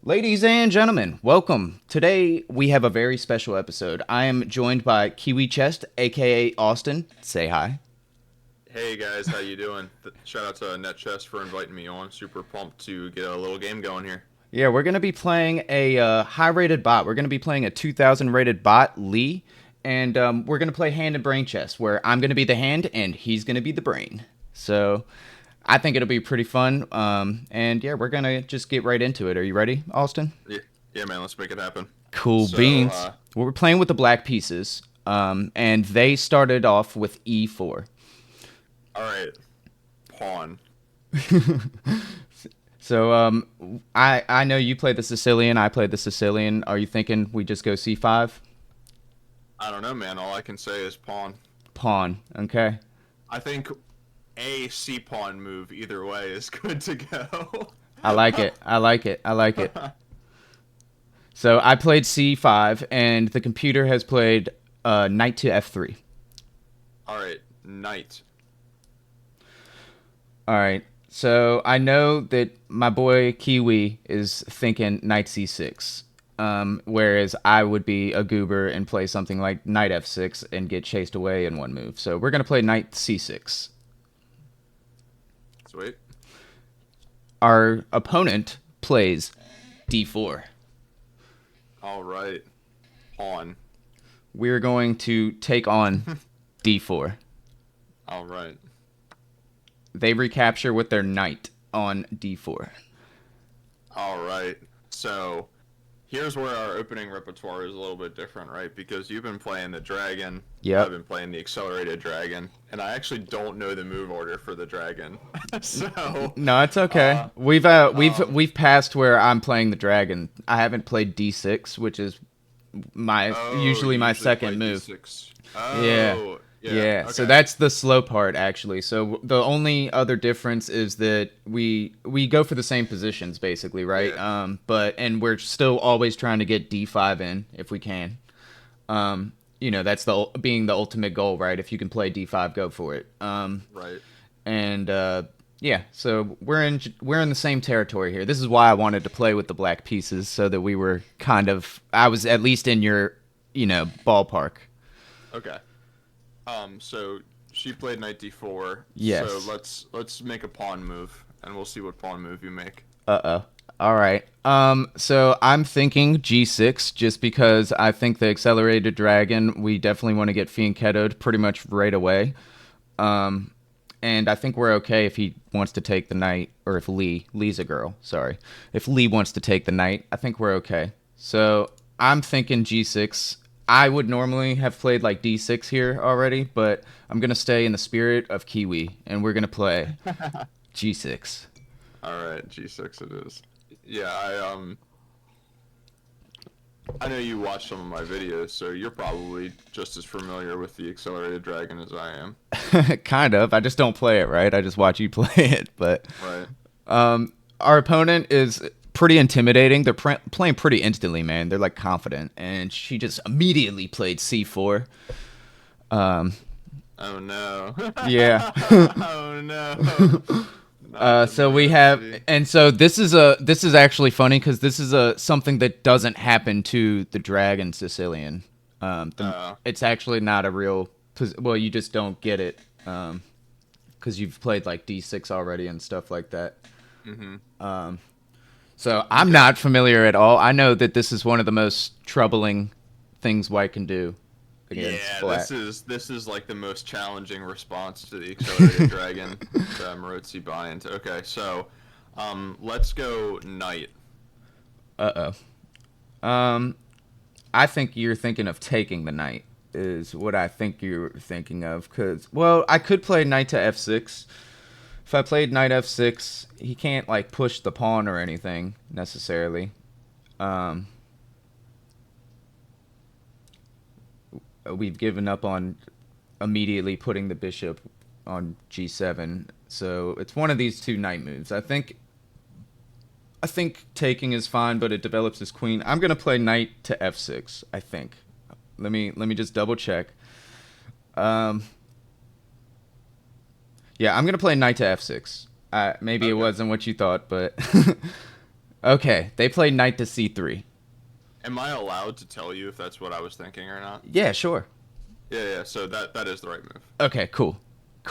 Ladies and gentlemen, welcome. Today we have a very special episode. I am joined by Kiwi Chest, aka Austin. Say hi. Hey guys, how you doing? Shout out to NetChest for inviting me on. Super pumped to get a little game going here. Yeah, we're gonna be playing a high-rated bot. We're gonna be playing a 2,000 rated bot, Lee, and we're gonna play hand and brain chess, where I'm gonna be the hand and he's gonna be the brain. So, I think it'll be pretty fun. And yeah, we're gonna just get right into it. Are you ready, Austin? Yeah, yeah, man, let's make it happen. Cool So, beans. Well, we're playing with the black pieces, and they started off with E4. all right, pawn. So I know you played the Sicilian. I played the Sicilian. Are you thinking we just go C5? I don't know, man. All I can say is pawn. Pawn. Okay. I think a C pawn move either way is good to go. I like it. I like it. I like it. So I played C5, and the computer has played knight to F3. All right, knight. All right. So I know that my boy Kiwi is thinking knight C6. Whereas I would be a goober and play something like knight F6 and get chased away in one move. So we're going to play knight C6. Sweet. Our opponent plays D4. All right, pawn. We're going to take on D4. All right. They recapture with their knight on D4. All right. So here's where our opening repertoire is a little bit different, right? Because you've been playing the dragon, I've Yep. been playing the accelerated dragon, and I actually don't know the move order for the dragon. So, No, it's okay. uh, um, We've passed where I'm playing the dragon. I haven't played D6, which is my oh, usually you my usually play second move. d6. Yeah. Oh, yeah. Yeah, so Okay. that's the slow part actually. So the only other difference is that we go for the same positions basically, right? Yeah. And we're still always trying to get D5 in if we can. That's being the ultimate goal, right? If you can play D5, go for it. Right. And Yeah, so we're in the same territory here. This is why I wanted to play with the black pieces so that we were I was at least in your, ballpark. Okay. So she played knight d4. So Yes. let's make a pawn move, and we'll see what pawn move you make. Uh-oh. All right. So I'm thinking G6 just because I think the accelerated dragon, we definitely want to get fianchettoed pretty much right away. Um, and I think we're okay if he wants to take the knight, or if Lee's a girl, sorry. If Lee wants to take the knight, I think we're okay. So I'm thinking G6. I would normally have played like D6 here already, but I'm going to stay in the spirit of Kiwi, and we're going to play G6. All right, g6 it is. Yeah, I know you watch some of my videos, so you're probably just as familiar with the accelerated dragon as I am. Kind of. I just don't play it, right? I just watch you play it. But Right. our opponent is pretty intimidating. They're playing pretty instantly, man. They're like confident. And she just immediately played C4. Um, Oh no. yeah. Oh no. Not the So we have, mercy. and so this is actually funny because this is a something that doesn't happen to the dragon Sicilian. Oh, It's actually not a real. Well, you just don't get it because you've played like D6 already and stuff like that. mm-hmm. So I'm Okay. not familiar at all. I know that this is one of the most troubling things white can do against Yeah, black. this is like the most challenging response to the accelerated dragon that Marozi buy into. Okay, so let's go knight. Uh oh. I think you're thinking of taking the knight is what I think you're thinking of. Cause well, I could play knight to f6. If I played knight f6, he can't like push the pawn or anything necessarily. Um, we've given up on immediately putting the bishop on g7. So it's one of these two knight moves. I think taking is fine, but it develops his queen. I'm gonna play knight to f6. I think. Let me just double check. Um, yeah, I'm gonna play knight to f6. Maybe it Okay. wasn't what you thought, but Okay, they played knight to c3. Am I allowed to tell you if that's what I was thinking or not? Yeah, sure. Yeah. So that is the right move. Okay, cool,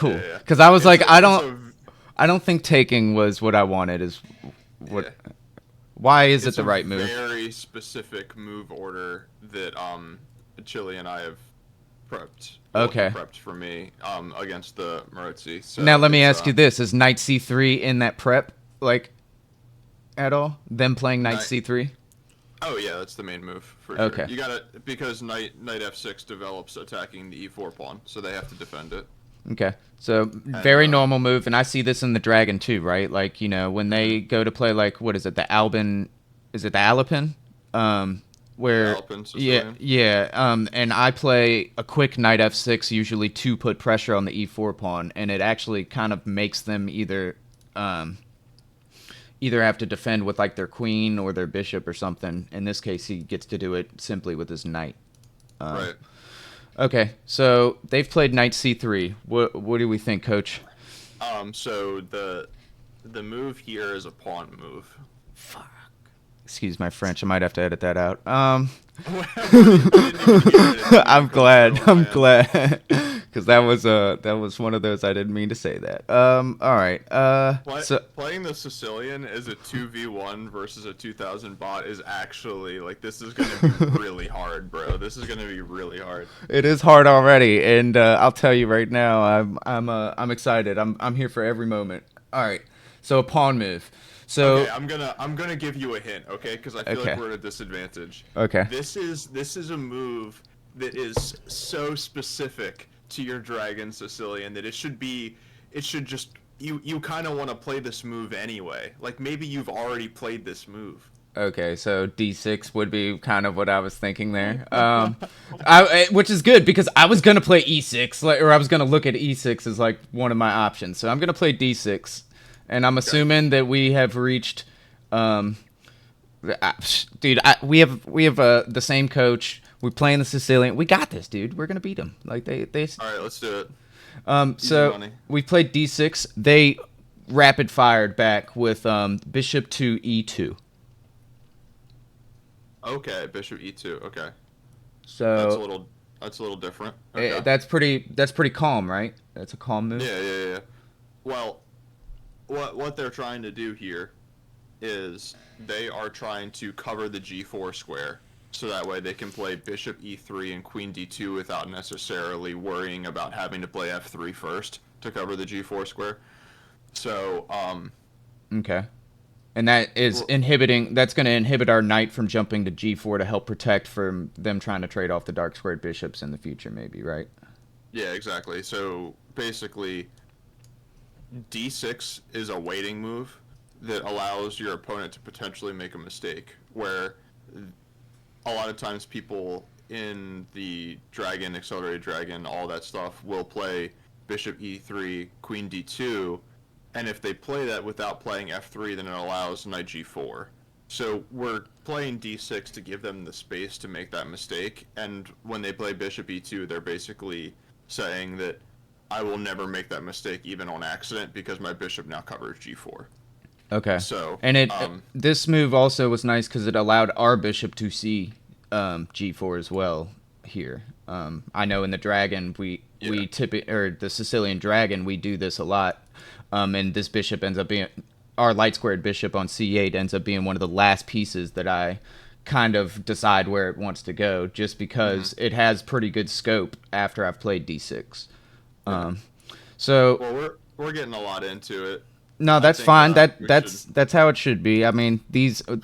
Yeah, cool. yeah. Because I was It's like, a it's a I don't think taking was what I wanted. Is what? yeah. Why is it It's the a right move? very specific move order that Chili and I have prepped. Well, he Okay. prepped for me against the Marozzi. Now So let me it's ask you this: is knight c3 in that prep like at all? Them playing knight knight. c3? Oh yeah, that's the main move for sure. Okay. You got to because knight f6 develops attacking the e4 pawn, so they have to defend it. Okay. So And very normal move, and I see this in the dragon too, right? Like when mhm. they go to play like what is it, the Albin? Is it the Alapin? Where Alpin yeah, Sicilian. yeah. And I play a quick knight f6 usually to put pressure on the e4 pawn, and it actually kind of makes them um, either have to defend with like their queen or their bishop or something. In this case, he gets to do it simply with his knight. Right. Okay, so they've played knight c3. What do we think, coach? So the move here is a pawn move. Fuck. Excuse my French. I might have to edit that out. I didn't even hear it. It didn't I'm even come through glad. on I'm my end. glad. Because that was one of those I didn't mean to say that. All right. So Playing the Sicilian as a 2v1 versus a 2000 bot is actually like this is gonna be really hard, bro. This is gonna be really hard. it is hard already, and I'll tell you right now, I'm excited. I'm here for every moment. All right. So a pawn move. Okay, So I'm gonna give you a hint, okay? Because I feel like okay. we're at a disadvantage. Okay. This is a move that is so specific to your Dragon Sicilian that it should just you kind of want to play this move anyway. Like maybe you've already played this move. Okay, so D6 would be kind of what I was thinking there. Which is good because I was gonna play E6, like, or I was gonna look at E6 as like one of my options. So I'm gonna play D6, and I'm Okay. assuming that we have reached, um, dude. We have the same coach. We're playing the Sicilian. We got this, dude. We're gonna beat them. Like they. All right, let's do it. Easy So money. we played D6. They rapid fired back with Bishop to E2. Okay, Bishop E2. Okay, that's a So little that's a little different. Okay. that's pretty calm, right? That's a calm move. Yeah. Well, what they're trying to do here is they are trying to cover the G4 square, so that way they can play Bishop E3 and Queen D2 without necessarily worrying about having to play F3 first to cover the G4 square. So, Okay. And that is well, inhibiting. That's going to inhibit our knight from jumping to G4 to help protect from them trying to trade off the dark squared bishops in the future, maybe, right? yeah, exactly. So basically, D6 is a waiting move that allows your opponent to potentially make a mistake, where a lot of times people in the dragon, accelerated dragon, all that stuff will play bishop e3, queen d2, and if they play that without playing f3, then it allows knight g4. So we're playing d6 to give them the space to make that mistake, and when they play bishop e2, they're basically saying that I will never make that mistake even on accident because my bishop now covers g4. Okay. So, And this move also was nice because it allowed our bishop to see G4 as well here. I know in the dragon yeah. we or the Sicilian dragon we do this a lot, and this bishop ends up being our light squared bishop on C8 ends up being one of the last pieces that I kind of decide where it wants to go, just hmm because it has pretty good scope after I've played D6. Yeah. Um, so Well, we're getting a lot into it. no, I that's think fine. That we should. that's how it should be. I mean,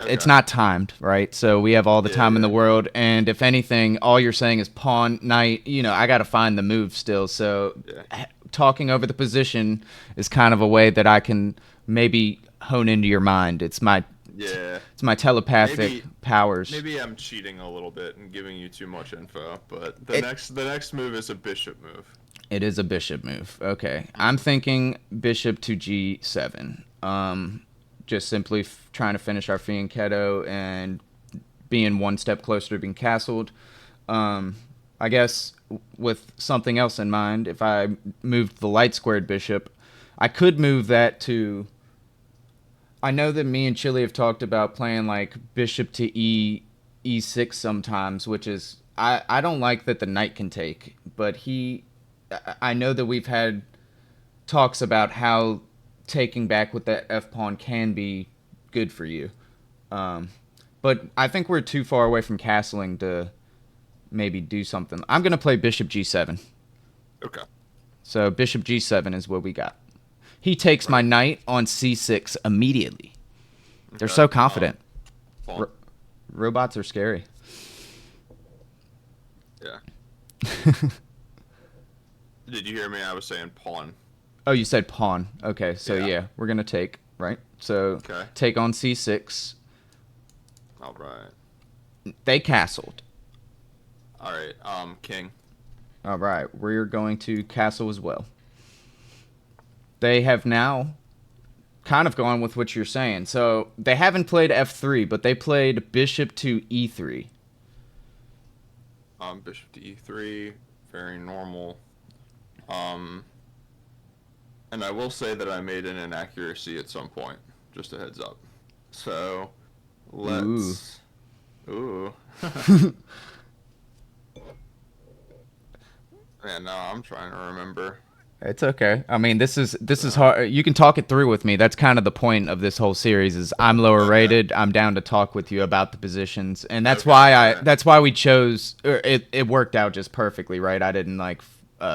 it's Okay. not timed, right? So we have all the Yeah, time in the yeah, world, and if anything, all you're saying is pawn knight. I got to find the move still. So yeah. talking over the position is kind of a way that I can maybe hone into your mind. Yeah. It's my telepathic Maybe powers. maybe I'm cheating a little bit and giving you too much info, but the It next move is a bishop move. it is a bishop move. Okay, I'm thinking bishop to G7. Just simply trying to finish our fianchetto and being one step closer to being castled. I guess with something else in mind, if I moved the light squared bishop, I could move that to. I know that me and Chili have talked about playing like bishop to e6 sometimes, which is I don't like that the knight can take, but I know that we've had talks about how taking back with that f pawn can be good for you. Um, but I think we're too far away from castling to maybe do something. I'm gonna play bishop g7. Okay. So bishop g7 is what we got. He takes my Right. knight on c6 immediately. They're Okay. so confident. Pawn. R- robots are scary. Yeah. Did you hear me? I was saying pawn. Oh, you said pawn. Okay, so Yeah. yeah, we're gonna take, right? So Okay. take on c6. All right. They castled. All right. King. All right, we're going to castle as well. They have now kind of gone with what you're saying. So they haven't played f3, but they played bishop to e3. Bishop to e3. Very normal. Um, and I will say that I made an inaccuracy at some point. Just a heads up. So Ooh. let's. Ooh. Man, now I'm trying to remember. It's okay. I mean, this is hard. You can talk it through with me. That's kind of the point of this whole series. Is I'm lower Okay. rated. I'm down to talk with you about the positions, and that's Okay. why All right. that's why we chose. It worked out just perfectly, right? I didn't like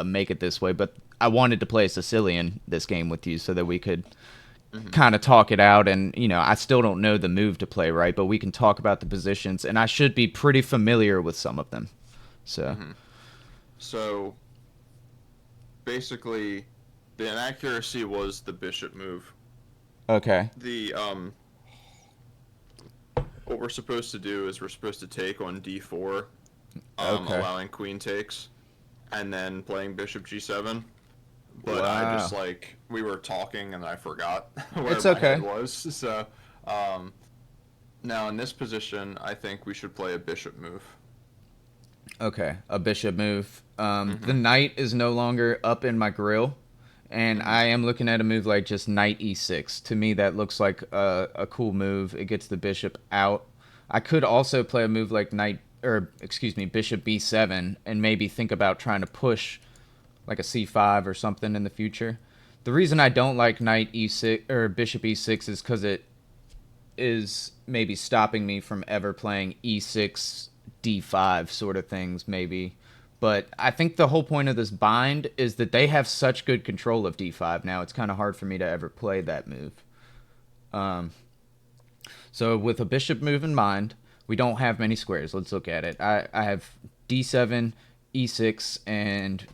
make it this way, but I wanted to play a Sicilian this game with you so that we could Mm-hmm. kind of talk it out. And I still don't know the move to play, right? But we can talk about the positions, and I should be pretty familiar with some of them. So Mm-hmm. So basically, the inaccuracy was the bishop move. okay, The what we're supposed to do is we're supposed to take on d4, okay, allowing queen takes, and then playing bishop g7. But I just wow, like we were talking and I forgot where it's my head okay. was. So um, now in this position, I think we should play a bishop move. Okay, a bishop move. The Mm-hmm. knight is no longer up in my grill, and Mm-hmm. I am looking at a move like just knight e6. To me, that looks like a cool move. It gets the bishop out. I could also play a move like knight, or excuse me, bishop b7, and maybe think about trying to push like a c5 or something in the future. The reason I don't like knight e6 or bishop e6 is because it is maybe stopping me from ever playing e6 d5 sort of things maybe. But I think the whole point of this bind is that they have such good control of d5 now, it's kind of hard for me to ever play that move. So with a bishop move in mind, we don't have many squares. Let's look at it. I have d7, e6, and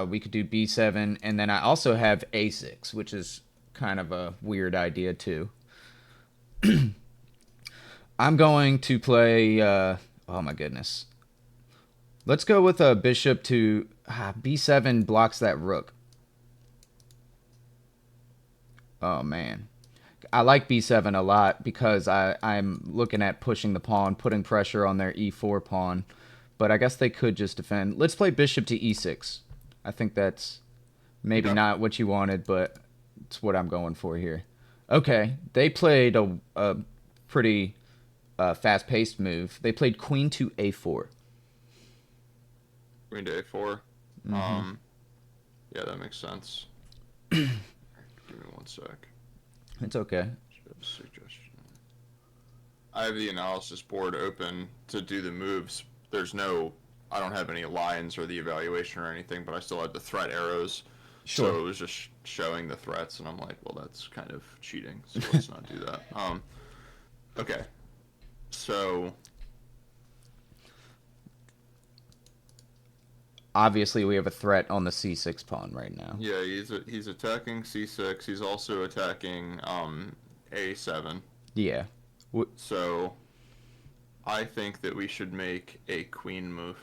we could do b7, and then I also have a6, which is kind of a weird idea too. I'm going to play. Oh my goodness. Let's go with a bishop to b7 blocks that rook. Oh man, I like b7 a lot because I'm looking at pushing the pawn, putting pressure on their e4 pawn. But I guess they could just defend. Let's play bishop to e6. I think that's maybe Okay. not what you wanted, but it's what I'm going for here. Okay, they played a pretty fast-paced move. They played queen to a4. Queen to a4. Mm-hmm. Um, yeah, that makes sense. Give me one sec. It's okay. Suggestion. I have the analysis board open to do the moves. There's no, I don't have any lines or the evaluation or anything, but I still had the threat arrows. Sure. So it was just showing the threats, and I'm like, well, that's kind of cheating, so let's not do that. Okay. So, Obviously, we have a threat on the c6 pawn right now. yeah, he's attacking c6. He's also attacking a7. Yeah. So, I think that we should make a queen move.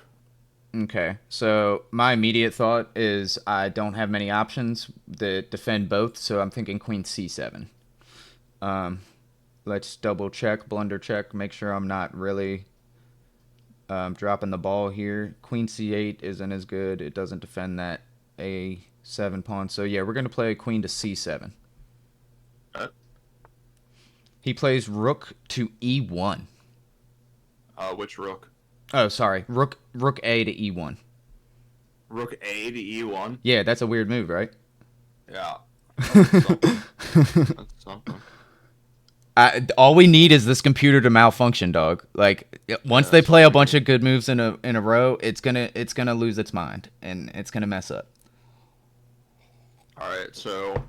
Okay. So my immediate thought is I don't have many options that defend both, so I'm thinking queen c7. Um, let's double check, blunder check, make sure I'm not really dropping the ball here. Queen c8 isn't as good. It doesn't defend that a7 pawn. So yeah, we're gonna play queen to c7. Right? He plays rook to e1. Which rook? Oh, sorry. Rook a to e1. Rook A to E1. Yeah, that's a weird move, right? Yeah, that's something. That's something. All we need is this computer to malfunction, dog. Like once Yeah, they that's play all a we bunch need. of good moves in a row, it's gonna lose its mind and it's gonna mess up. All right, so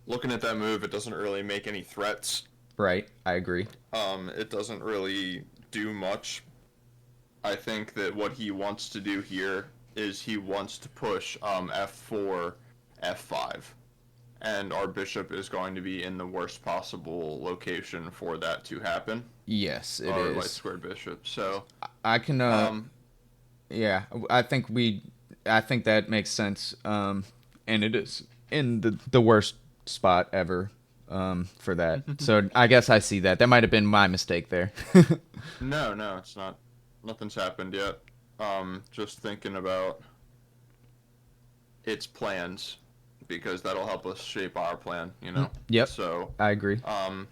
looking at that move, it doesn't really make any threats. Right, I agree. It doesn't really do much. I think that what he wants to do here is he wants to push f4, f5, and our bishop is going to be in the worst possible location for that to happen. Yes, it Our light is. squared bishop. So, I can. um, Yeah, I think that makes sense. And it is in the worst spot ever. For that. So I guess I see that. That might have been my mistake there. no, it's not. Nothing's happened yet. Just thinking about its plans because that'll help us shape our plan, you know? Yep, So, I agree. um,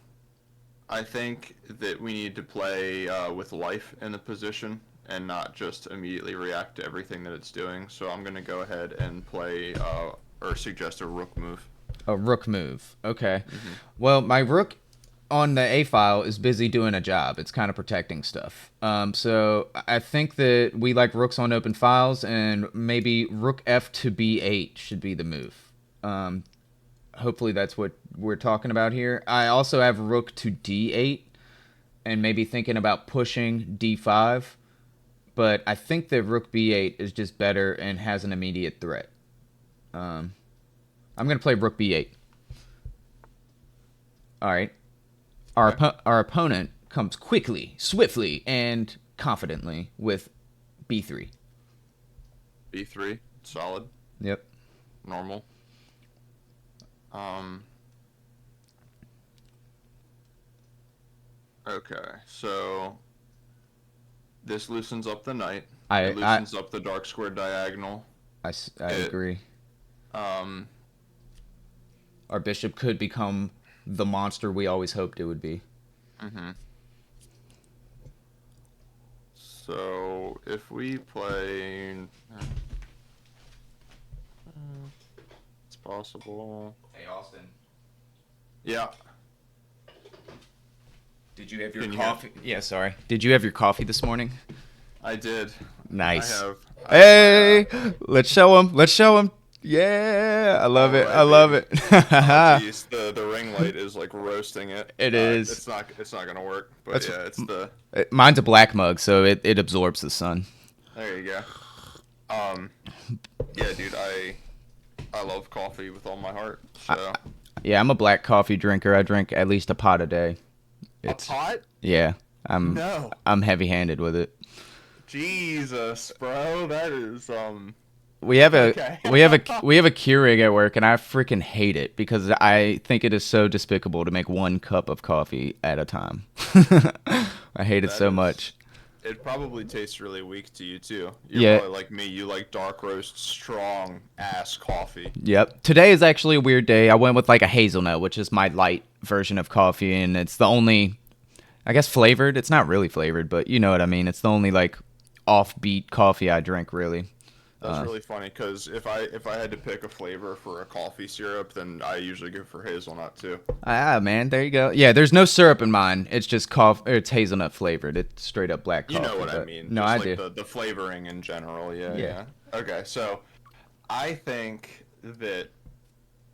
I think that we need to play with life in the position and not just immediately react to everything that it's doing. So I'm going to go ahead and play or suggest a rook move. A rook move. Okay. Well, my rook on the A file is busy doing a job. It's kind of protecting stuff. So I think that we like rooks on open files, and maybe rook F to B8 should be the move. Hopefully that's what we're talking about here. I also have rook to D8, and maybe thinking about pushing D5. But I think that rook B8 is just better and has an immediate threat. I'm gonna play rook B8. All right. Our opponent comes quickly, swiftly, and confidently with B3. B3, solid, Yep. normal. Okay, so this loosens up the knight. It I loosens up the dark square diagonal. I It agree. um Our bishop could become the monster we always hoped it would be. mhm. So if we play, it's possible. Hey Austin, Yeah. did you have your Can you hear? coffee? Yeah, sorry. Did you have your coffee this morning? I did. Nice. I have. Hey, let's show him. Let's show him. Yeah, I love it. Alright, I love baby. it. Jeez, the ring light is like roasting it. It is. It's not gonna work. But That's yeah, it's the. Mine's a black mug, so it absorbs the sun. There you go. Yeah, dude, I love coffee with all my heart. So Yeah, I'm a black coffee drinker. I drink at least a pot a day. a pot? Yeah, No. I'm heavy-handed with it. Jesus, bro, that is We have a Okay. we have a Keurig at work, and I freaking hate it because I think it is so despicable to make one cup of coffee at a time. I hate it that so is- much. It probably tastes really weak to you too. You're Yeah. probably like me. You like dark roast, strong ass coffee. Yep. Today is actually a weird day. I went with like a hazelnut, which is my light version of coffee, and it's the only, I guess, flavored. It's not really flavored, but you know what I mean. It's the only like offbeat coffee I drink, really. That's really funny because if I had to pick a flavor for a coffee syrup, then I usually go for hazelnut too. Ah, man, there you go. Yeah, there's no syrup in mine. It's just it's hazelnut flavored. It's straight up black coffee. You know what I but- mean? No, Just I like do. the flavoring in general. Yeah, Yeah. yeah. Okay, so I think that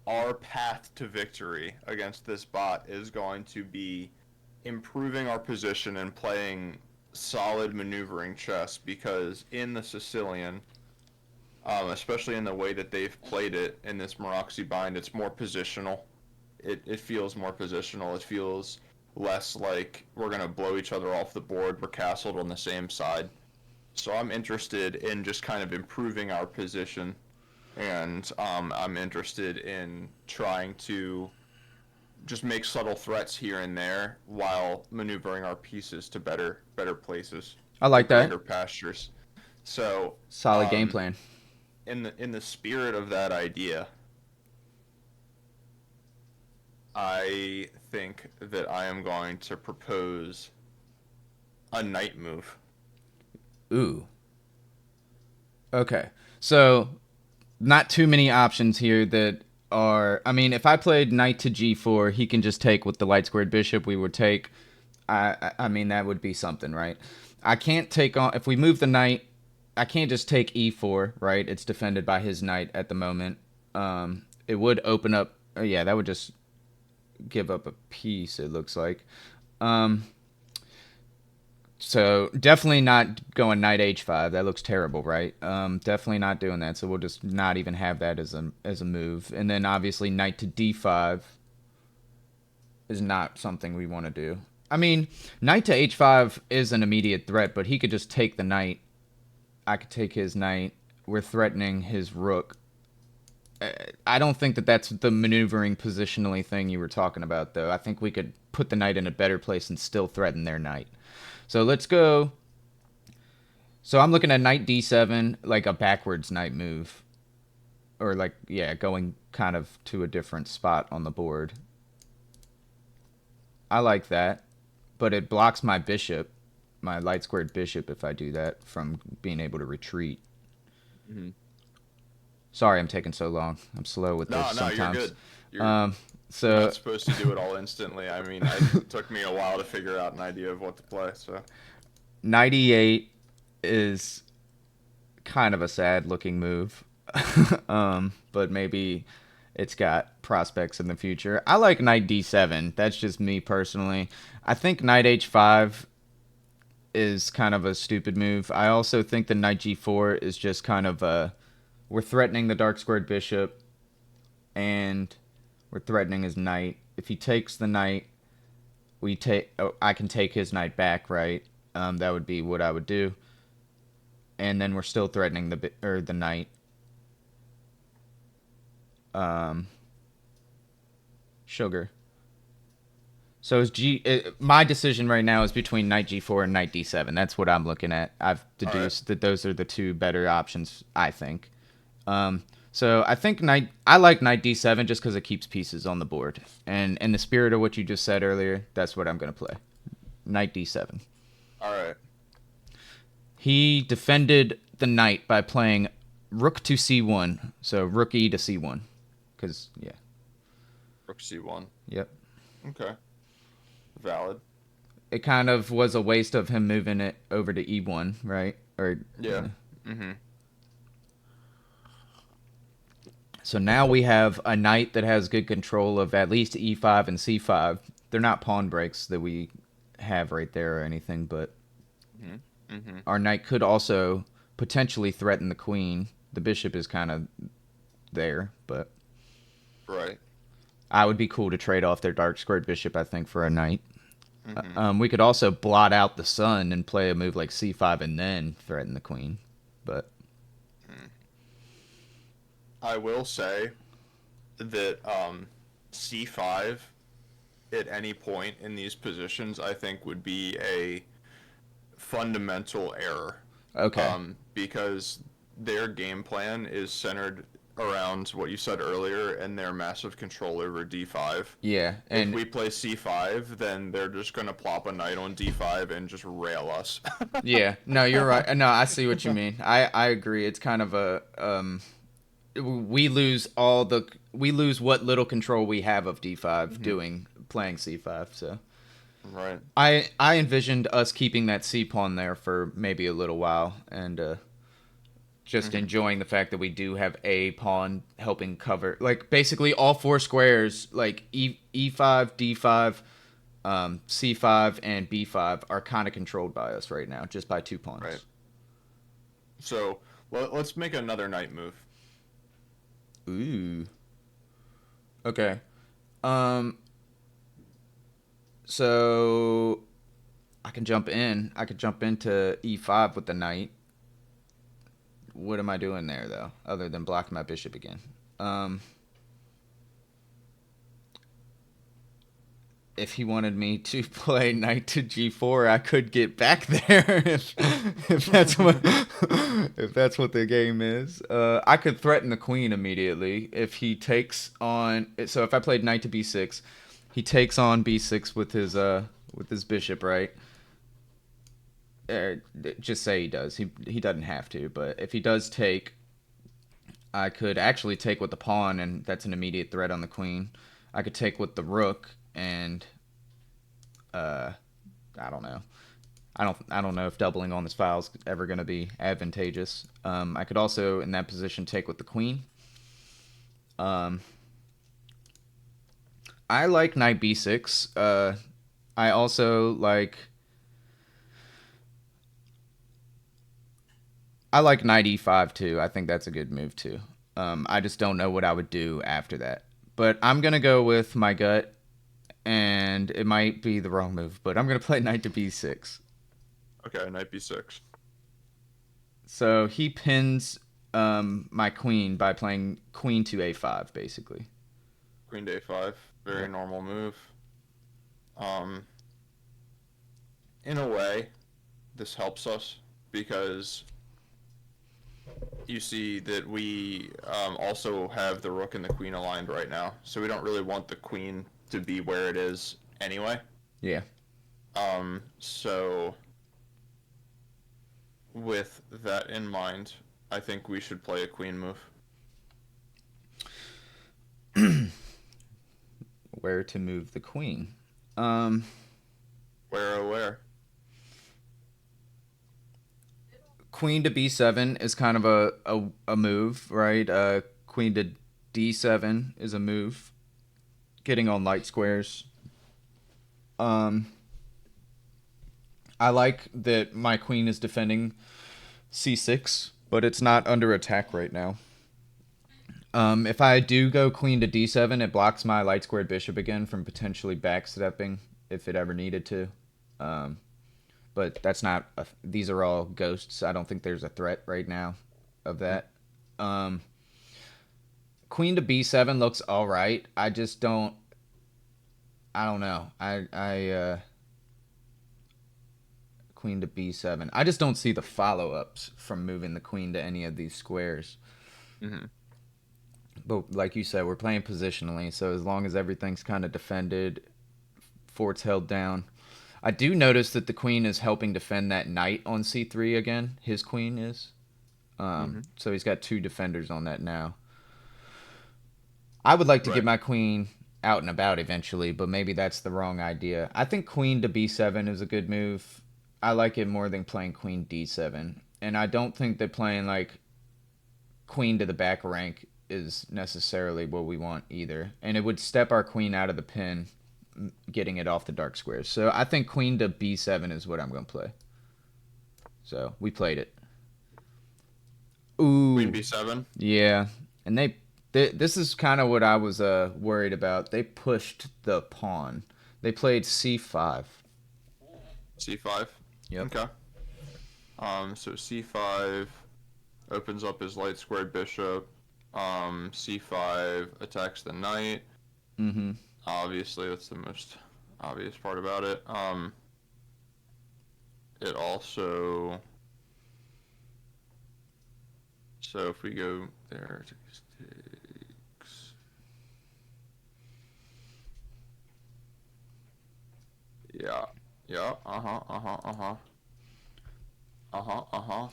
our path to victory against this bot is going to be improving our position and playing solid maneuvering chess because in the Sicilian, especially in the way that they've played it in this Maroxy bind, it's more positional. It feels more positional. It feels less like we're going to blow each other off the board. We're castled on the same side. So I'm interested in just kind of improving our position, and I'm interested in trying to just make subtle threats here and there while maneuvering our pieces to better places, I like that. greater pastures. So Solid game um, plan. in the spirit of that idea, I think that I am going to propose a knight move. Ooh. Okay. So not too many options here that are. I mean, if I played knight to g4, he can just take with the light squared bishop. We would take. I mean, that would be something, right? I can't take on if we move the knight. I can't just take e4, right? It's defended by his knight at the moment. It would open up. Oh yeah, that would just give up a piece. It looks like. Um, So definitely not going knight h5. That looks terrible, right? Definitely not doing that. So we'll just not even have that as a move. And then obviously knight to d5 is not something we want to do. I mean, knight to h5 is an immediate threat, but he could just take the knight. I could take his knight. We're threatening his rook. I don't think that that's the maneuvering positionally thing you were talking about, though. I think we could put the knight in a better place and still threaten their knight. So let's go. So I'm looking at knight d7, like a backwards knight move. Or like, yeah, going kind of to a different spot on the board. I like that. But it blocks my bishop, my light squared bishop, if I do that, from being able to retreat. Mm-hmm. Sorry I'm taking so long. I'm slow with this No, you're sometimes. good. Um, You're so not supposed to do it all instantly. I mean, it took me a while to figure out an idea of what to play. So knight e8 is kind of a sad looking move. But maybe it's got prospects in the future. I like knight d7. That's just me personally. I think knight h5 is kind of a stupid move. I also think the knight g4 is just kind of a we're threatening the dark squared bishop and we're threatening his knight. If he takes the knight, we take I can take his knight back, right? That would be what I would do. And then we're still threatening the knight. Sugar. So is my decision right now is between knight g4 and knight d7. That's what I'm looking at. I've deduced that those are the two better options, I think. So I think I like knight d7 just because it keeps pieces on the board. And in the spirit of what you just said earlier, that's what I'm going to play. Knight d7. all right. He defended the knight by playing rook to c1. So rook e to c1. Because, yeah. Rook c1. Yep. Okay. Valid. It kind of was a waste of him moving it over to e1, right? Or Yeah. Mm-hmm. So now we have a knight that has good control of at least e5 and c5. They're not pawn breaks that we have right there or anything, but Mm-hmm. Mm-hmm. our knight could also potentially threaten the queen. The bishop is kind of there, but Right. I would be cool to trade off their dark squared bishop, I think, for a knight. Mm-hmm. We could also blot out the sun and play a move like c5 and then threaten the queen, but I will say that c5 at any point in these positions, I think, would be a fundamental error. okay. Because their game plan is centered around what you said earlier and their massive control over d5. Yeah, If and we play c5, then they're just going to plop a knight on d5 and just rail us. yeah, no, you're right. No, I see what you mean. I agree. It's kind of a we lose what little control we have of d5 doing playing c5. So Right. I envisioned us keeping that c pawn there for maybe a little while and just enjoying the fact that we do have a pawn helping cover like basically all four squares like e5, d5, c5 and b5 are kind of controlled by us right now just by two pawns. Right. So let's make another knight move. Ooh. Okay. Um. So I can jump in. I could jump into e5 with the knight. What am I doing there though, other than blocking my bishop again? Um. If he wanted me to play knight to g4, I could get back there if that's what if that's what the game is. I could threaten the queen immediately if he takes on. So if I played knight to b6, he takes on b6 with his bishop, right? Uh, just say he does. He doesn't have to, but if he does take, I could actually take with the pawn, and that's an immediate threat on the queen. I could take with the rook, and I don't know. I don't know if doubling on this file is ever going to be advantageous. I could also, in that position, take with the queen. Um, I like knight b6. I also like knight e5 too. I think that's a good move too. I just don't know what I would do after that. But I'm gonna go with my gut, and it might be the wrong move, but I'm gonna play knight to b6. Okay, knight b6. So he pins my queen by playing queen to a5, basically. Queen to a5. Very Yeah. normal move. Um, in a way, this helps us because you see that we also have the rook and the queen aligned right now, so we don't really want the queen to be where it is anyway. Yeah. So with that in mind, I think we should play a queen move. Where to move the queen? Where oh where? Queen to b7 is kind of a move, right? Queen to d7 is a move. Getting on light squares. I like that my queen is defending c6, but it's not under attack right now. If I do go queen to d7, it blocks my light squared bishop again from potentially backstepping if it ever needed to. But that's not. These are all ghosts. I don't think there's a threat right now of that. Queen to b7 looks all right. I just don't. I don't know. Queen to b7. I just don't see the follow-ups from moving the queen to any of these squares. Mm-hmm. But like you said, we're playing positionally, so as long as everything's kind of defended, fort's held down. I do notice that the queen is helping defend that knight on c3 again. His queen is. So he's got two defenders on that now. I would like to Right. get my queen out and about eventually, but maybe that's the wrong idea. I think queen to b7 is a good move. I like it more than playing queen d7. And I don't think that playing like queen to the back rank is necessarily what we want either. And it would step our queen out of the pin, getting it off the dark squares. So I think queen to b7 is what I'm going to play. So we played it. Ooh. Queen b7. Yeah. And this is kind of what I was worried about. They pushed the pawn. They played c5. c5. Yep. Okay. So c5 opens up his light squared bishop. C5 attacks the knight. Mm-hmm. Obviously, that's the most obvious part about it. It also. So if we go there, it takes. Yeah. Yeah. Uh-huh. Uh-huh. Uh-huh. Uh-huh. Uh-huh.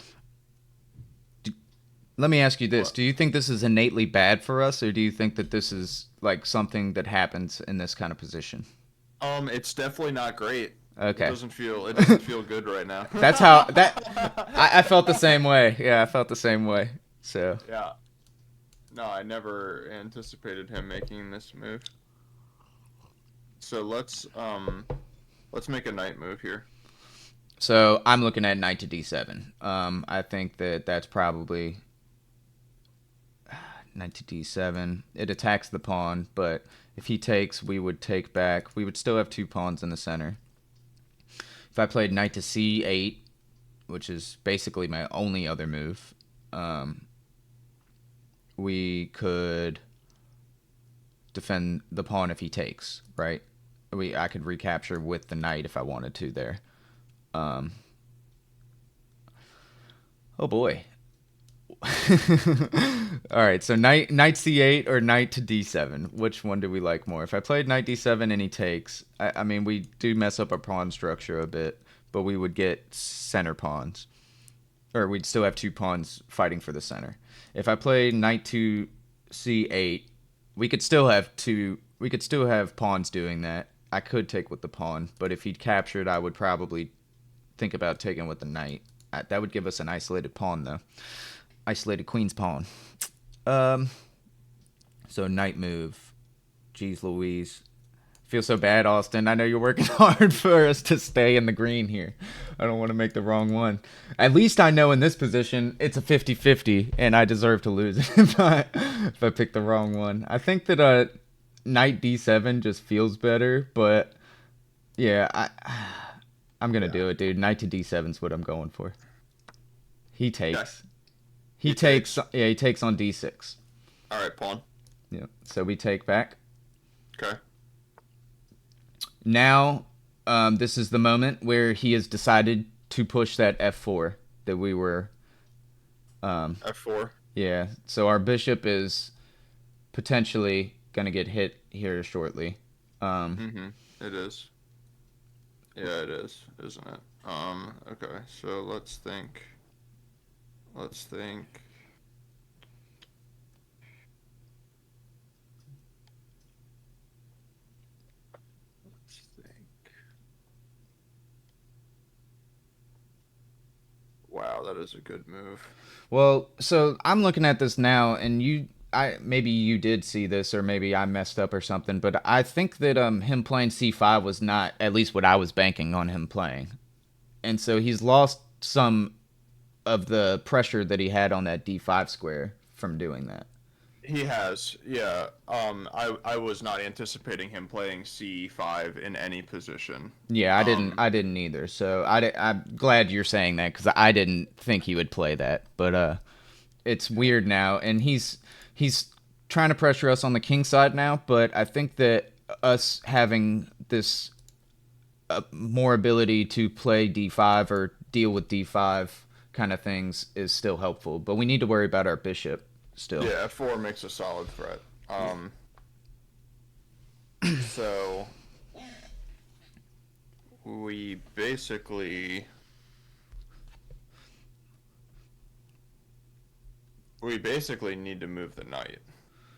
Let me ask you this. What? Do you think this is innately bad for us, or do you think that this is like something that happens in this kind of position? It's definitely not great. Okay. It doesn't feel good right now. That's how I felt the same way. Yeah, I felt the same way. So Yeah. No, I never anticipated him making this move. So let's make a knight move here. I'm looking at knight to d7. I think that that's probably knight to d7. It attacks the pawn, but if he takes, we would take back. We would still have two pawns in the center. If I played knight to c8, which is basically my only other move, we could defend the pawn if he takes, right? I could recapture with the knight if I wanted to there. Oh boy. All right, so knight c8 or knight to d7. Which one do we like more? If I played knight d7 and he takes, I mean we do mess up our pawn structure a bit, but we would get center pawns, or we'd still have two pawns fighting for the center. If I play knight to c8, we could still have two. We could still have pawns doing that. I could take with the pawn, but if he'd captured, I would probably think about taking with the knight. That would give us an isolated pawn, though. Isolated queen's pawn. Um, so knight move. Jeez Louise. Feel so bad, Austin. I know you're working hard for us to stay in the green here. I don't want to make the wrong one. At least I know in this position it's a 50-50, and I deserve to lose if I pick the wrong one. I think that knight d7 just feels better, but yeah, I'm gonna do it, dude. Knight to d7 is what I'm going for. He takes. Okay. He takes. Yeah, he takes on d6. All right, pawn. Yeah. So we take back. Okay. Now, this is the moment where he has decided to push that f4 that we were. F4. Yeah. So our bishop is potentially gonna get hit here shortly. It is. Yeah, it is, isn't it? Okay. So let's think. Let's think. Let's think. Wow, that is a good move. Well, so I'm looking at this now, and maybe you did see this, or maybe I messed up or something, but I think that him playing c5 was not at least what I was banking on him playing, and so he's lost some of the pressure that he had on that d5 square from doing that. He has, yeah. I was not anticipating him playing C5 in any position. Yeah, I didn't. Um, I didn't either. So I'm glad you're saying that because I didn't think he would play that. But it's weird now, and he's trying to pressure us on the king side now. But I think that us having this more ability to play d5 or deal with d5 kind of things is still helpful. But we need to worry about our bishop still. yeah, F4 makes a solid threat. So we basically need to move the knight.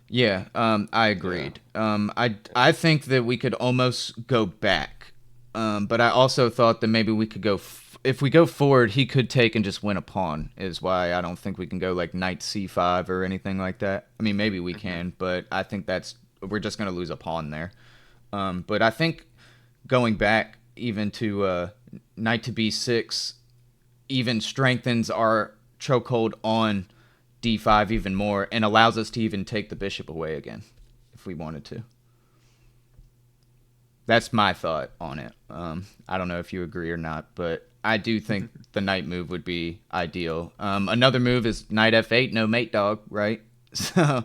Yeah, I agreed. I think that we could almost go back, but I also thought that maybe we could go. If we go forward, he could take and just win a pawn. Is why I don't think we can go like knight c5 or anything like that. I mean, maybe we can, but I think we're just gonna lose a pawn there. But I think going back even to knight to b6 even strengthens our chokehold on d5 even more and allows us to even take the bishop away again if we wanted to. That's my thought on it. I don't know if you agree or not, but I do think the knight move would be ideal. Another move is knight f8, no mate dog, right? So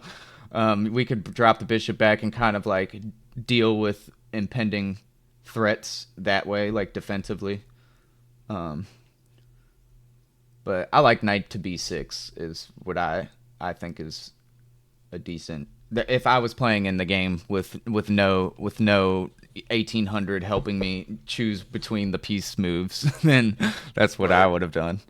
we could drop the bishop back and kind of like deal with impending threats that way, like defensively. But I like knight to b6 is what I think is a decent. If I was playing in the game with no 1800 helping me choose between the piece moves, then that's what I would have done.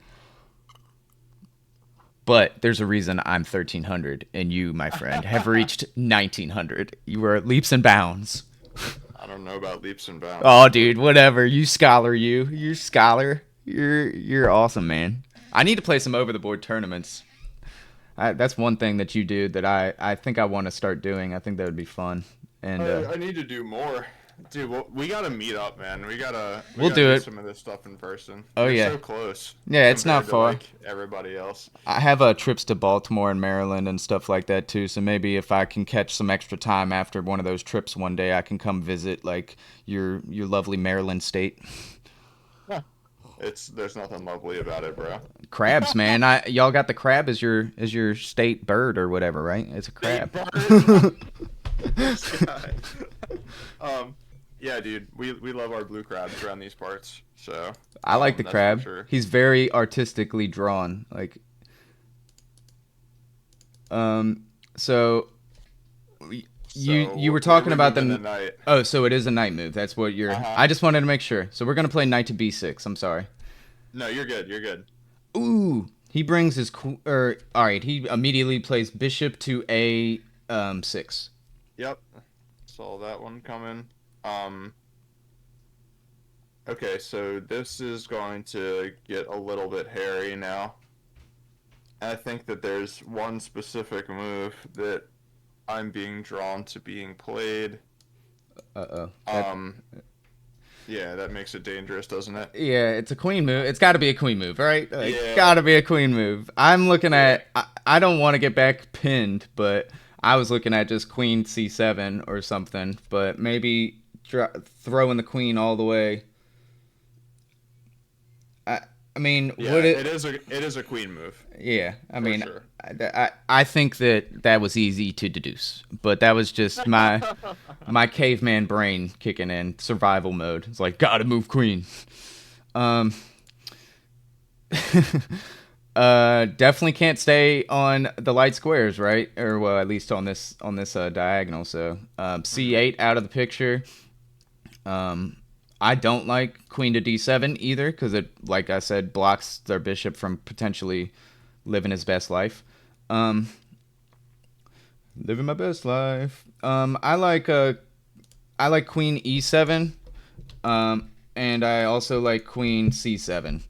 But there's a reason I'm 1300 and you, my friend, have reached 1900. You were leaps and bounds. I don't know about leaps and bounds. Oh, dude, whatever. You scholar, you scholar. You're awesome, man. I need to play some over the board tournaments. That's one thing that you do that I think I want to start doing. I think that would be fun. And I need to do more, dude. We gotta meet up, man. We gotta do it. Some of this stuff in person. Oh, We're yeah. so close. Yeah, it's not compared to, far. like, everybody else. I have trips to Baltimore and Maryland and stuff like that too. So maybe if I can catch some extra time after one of those trips one day, I can come visit like your lovely Maryland state. Yeah. There's nothing lovely about it, bro. Crabs, man. Y'all got the crab as your state bird or whatever, right? It's a crab. This guy. Yeah, dude. We love our blue crabs around these parts. So I like the that's crab. for sure. He's very artistically drawn. Like So you So were we're talking about removing the the. knight. Oh, so it is a knight move. That's what you're. Uh-huh. I just wanted to make sure. So we're gonna play knight to b6. I'm sorry. No, you're good. You're good. Ooh, he brings his or all right. He immediately plays bishop to a6. Yep. Saw that one coming. Um, okay, so this is going to get a little bit hairy now. I think that there's one specific move that I'm being drawn to being played. Uh oh. That Um, yeah, that makes it dangerous, doesn't it? Yeah, it's a queen move. It's got to be a queen move, right? Like, Yeah, got to be a queen move. I'm looking yeah. at. I don't want to get back pinned, but I was looking at just queen c7 or something. But maybe throwing the queen all the way. I. I mean, Yeah, would it? it is a queen move Yeah. I for mean, sure. I think that was easy to deduce, but that was just my caveman brain kicking in survival mode. It's like gotta move queen. Um. Definitely can't stay on the light squares, right? Or well, at least on this diagonal. So Hmm. c8 out of the picture. Um, I don't like queen to d7 either because it, like I said, blocks their bishop from potentially living his best life. Um, living my best life. I like queen e7. And I also like queen c7.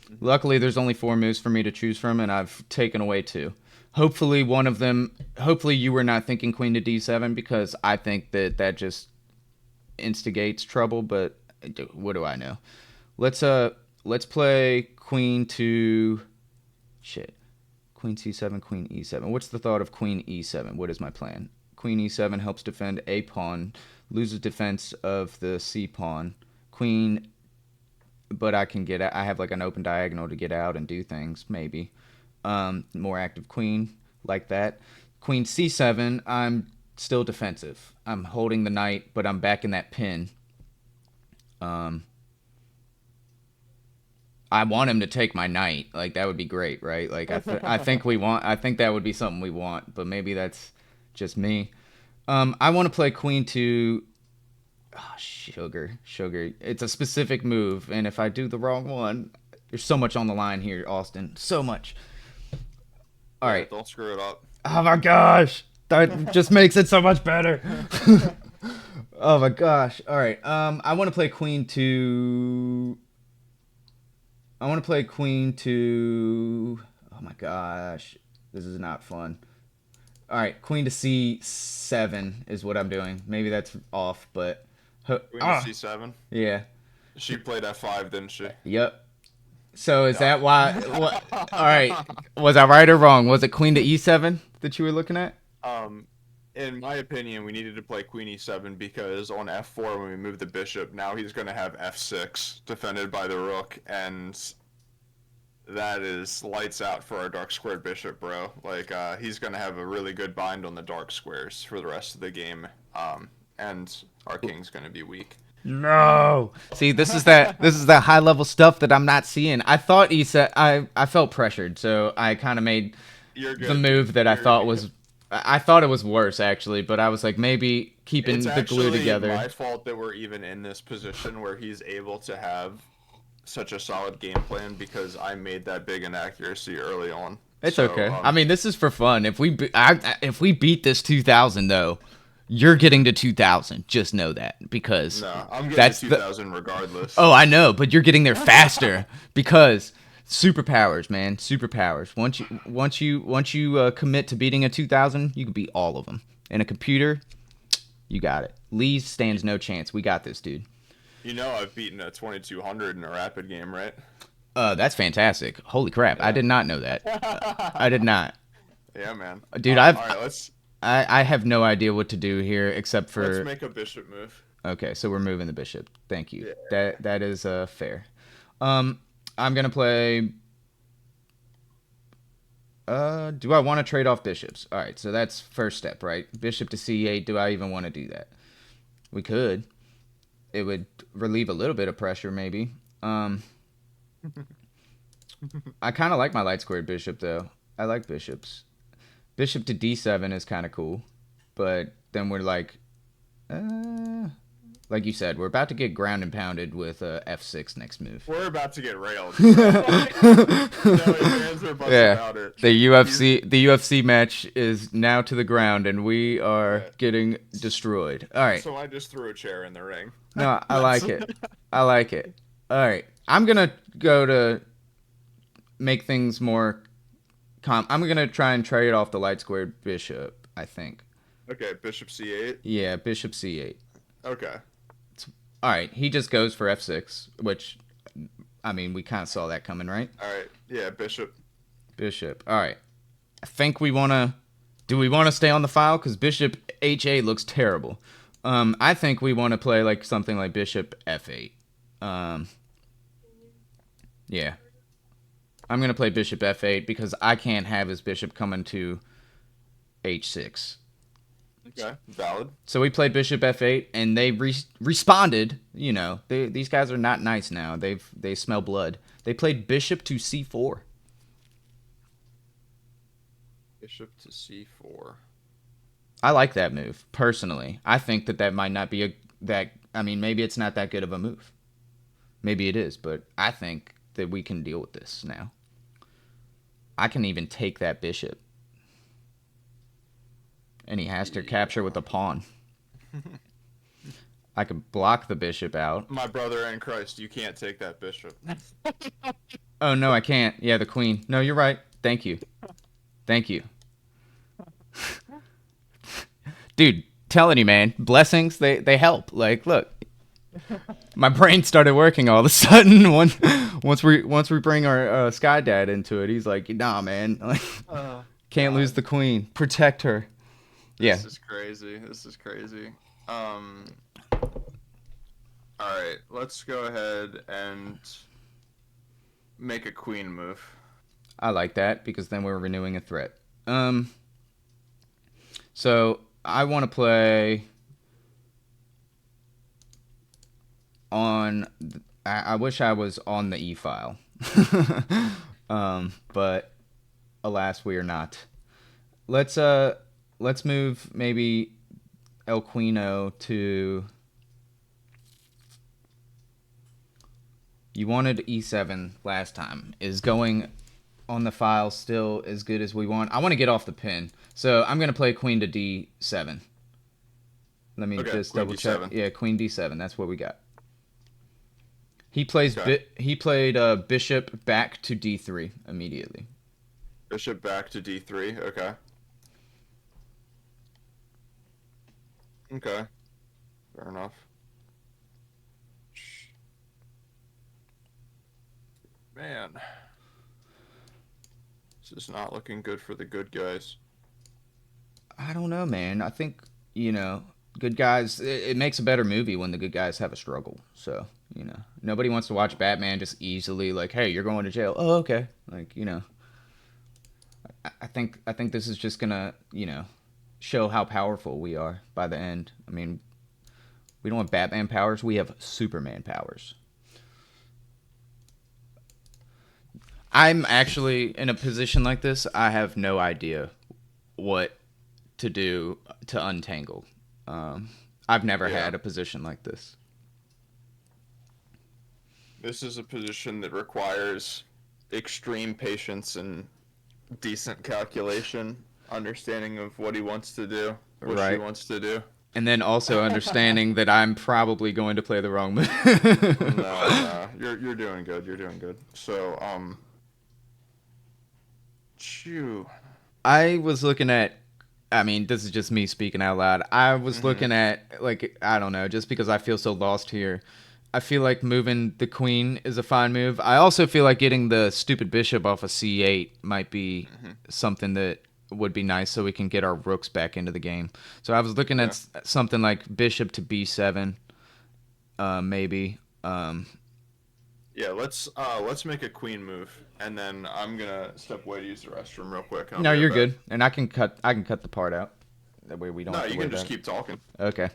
Hmm. Luckily, there's only four moves for me to choose from, and I've taken away two. Hopefully, one of them. Hopefully, you were not thinking queen to d7 because I think that just instigates trouble. But what do I know? Let's let's play queen to shit. Queen c7, queen e7. What's the thought of queen e7? What is my plan? Queen e7 helps defend a pawn, loses defense of the c pawn. Queen, but I can get. I have like an open diagonal to get out and do things. Maybe more active queen like that. Queen c7. I'm still defensive. I'm holding the knight, but I'm back in that pin. Um, I want him to take my knight. Like that would be great, right? Like I think we want. I think that would be something we want, but maybe that's just me. I want to play queen to. Oh, sugar. It's a specific move, and if I do the wrong one, there's so much on the line here, Austin. So much. All Yeah, right. don't screw it up. Oh my gosh, that just makes it so much better. Oh my gosh. All right. I want to play queen to. I want to play queen to. Oh my gosh, this is not fun. All right, queen to c7 is what I'm doing. Maybe that's off, but Queen to ah, c7. yeah, She played f5, didn't she? yep. So is Yeah. that why? What? All right, was I right or wrong? Was it queen to e7 that you were looking at? Um, in my opinion, we needed to play Queen E7 because on F4, when we move the bishop, now he's going to have F6 defended by the rook, and that is lights out for our dark squared bishop, bro. Like, he's going to have a really good bind on the dark squares for the rest of the game, and our king's going to be weak. No. See, this is that high level stuff that I'm not seeing. I thought I felt pressured, so I kind of made You're the good, dude. move that I thought it was worse actually, but I was like maybe It's keeping the glue actually together. my fault that we're even in this position where he's able to have such a solid game plan because I made that big inaccuracy early on. It's So, okay. I mean, this is for fun. If we beat this 2000 though, you're getting to 2000. Just know that because no, I'm getting to that's the 2000 regardless. Oh, I know, but you're getting there faster because superpowers, man, superpowers. Once you commit to beating a 2000, you can beat all of them. In a computer, you got it. Lee stands no chance. We got this, dude. You know I've beaten a 2200 in a rapid game, right? That's fantastic. Holy crap, I Yeah. did not know that. I did not, Yeah, man. dude. All right, I have no idea what to do here except let's for make a bishop move. okay. So we're moving the bishop. Thank you. Yeah. That is fair. Um, I'm gonna play. Do I want to trade off bishops? All right, so that's first step, right? Bishop to c8. Do I even want to do that? We could. It would relieve a little bit of pressure, maybe. I kind of like my light squared bishop though. I like bishops. Bishop to d7 is kind of cool, but then we're like you said, we're about to get ground and pounded with f6 next move. We're about to get railed. No fans are about about it. The UFC match is now to the ground, and we are getting destroyed. All right. So I just threw a chair in the ring. No, I like it. I like it. All right. I'm gonna go to make things more. I'm gonna try and trade off the light squared bishop, I think. Okay, bishop c8. Yeah, bishop c8. Okay. All right, he just goes for f6, which, I mean, we kind of saw that coming, right? All right. Yeah, bishop. Bishop. All right. I think we want to. Do we want to stay on the file? Because bishop h8 looks terrible. I think we want to play like something like bishop f8. Yeah. I'm going to play bishop f8 because I can't have his bishop coming to h6. Okay, valid. So we played bishop f8, and they responded. You know, these guys are not nice now. They smell blood. They played bishop to c4. Bishop to c4. I like that move personally. I think that might not be I mean, maybe it's not that good of a move. Maybe it is, but I think that we can deal with this now. I can even take that bishop. And he has to capture with a pawn. I could block the bishop out. My brother in Christ, you can't take that bishop. Oh, no, I can't. Yeah, the queen. No, you're right. Thank you. Thank you. Dude, telling you, man. Blessings, they help. Like, look. My brain started working all of a sudden once we bring our Sky Dad into it. He's like, nah, man. Like, can't lose the queen. Protect her. Yeah. This is crazy. This is crazy. All right, let's go ahead and make a queen move. I like that because then we're renewing a threat. So I want to play on. I wish I was on the E file, but alas, we are not. Let's move maybe El Quino to. You wanted E7 last time. Is going on the file still as good as we want? I want to get off the pin. So I'm going to play queen to D7. Let me just double check. D7. Yeah, queen D7. That's what we got. He plays. He played bishop back to D3 immediately. Bishop back to D3. Okay. Okay. Fair enough. Man. This is not looking good for the good guys. I don't know, man. I think, good guys, it makes a better movie when the good guys have a struggle. So, nobody wants to watch Batman just easily like, hey, you're going to jail. Oh, okay. Like, I think this is just gonna, show how powerful we are by the end. I mean, we don't have Batman powers, we have Superman powers. I'm actually in a position like this. I have no idea what to do to untangle. I've never had a position like this. This is a position that requires extreme patience and decent calculation, understanding of what he wants to do, what she wants to do. And then also understanding that I'm probably going to play the wrong move. No, you're doing good. You're doing good. So, I was looking at, I mean, this is just me speaking out loud. I was looking at, like, I don't know, just because I feel so lost here. I feel like moving the queen is a fine move. I also feel like getting the stupid bishop off of c8 might be something that would be nice so we can get our rooks back into the game. So I was looking at something like bishop to b7, maybe. Yeah, let's make a queen move, and then I'm gonna step away to use the restroom real quick. No, you're good, and I can cut the part out. That way we don't. No, you can just keep talking. Okay.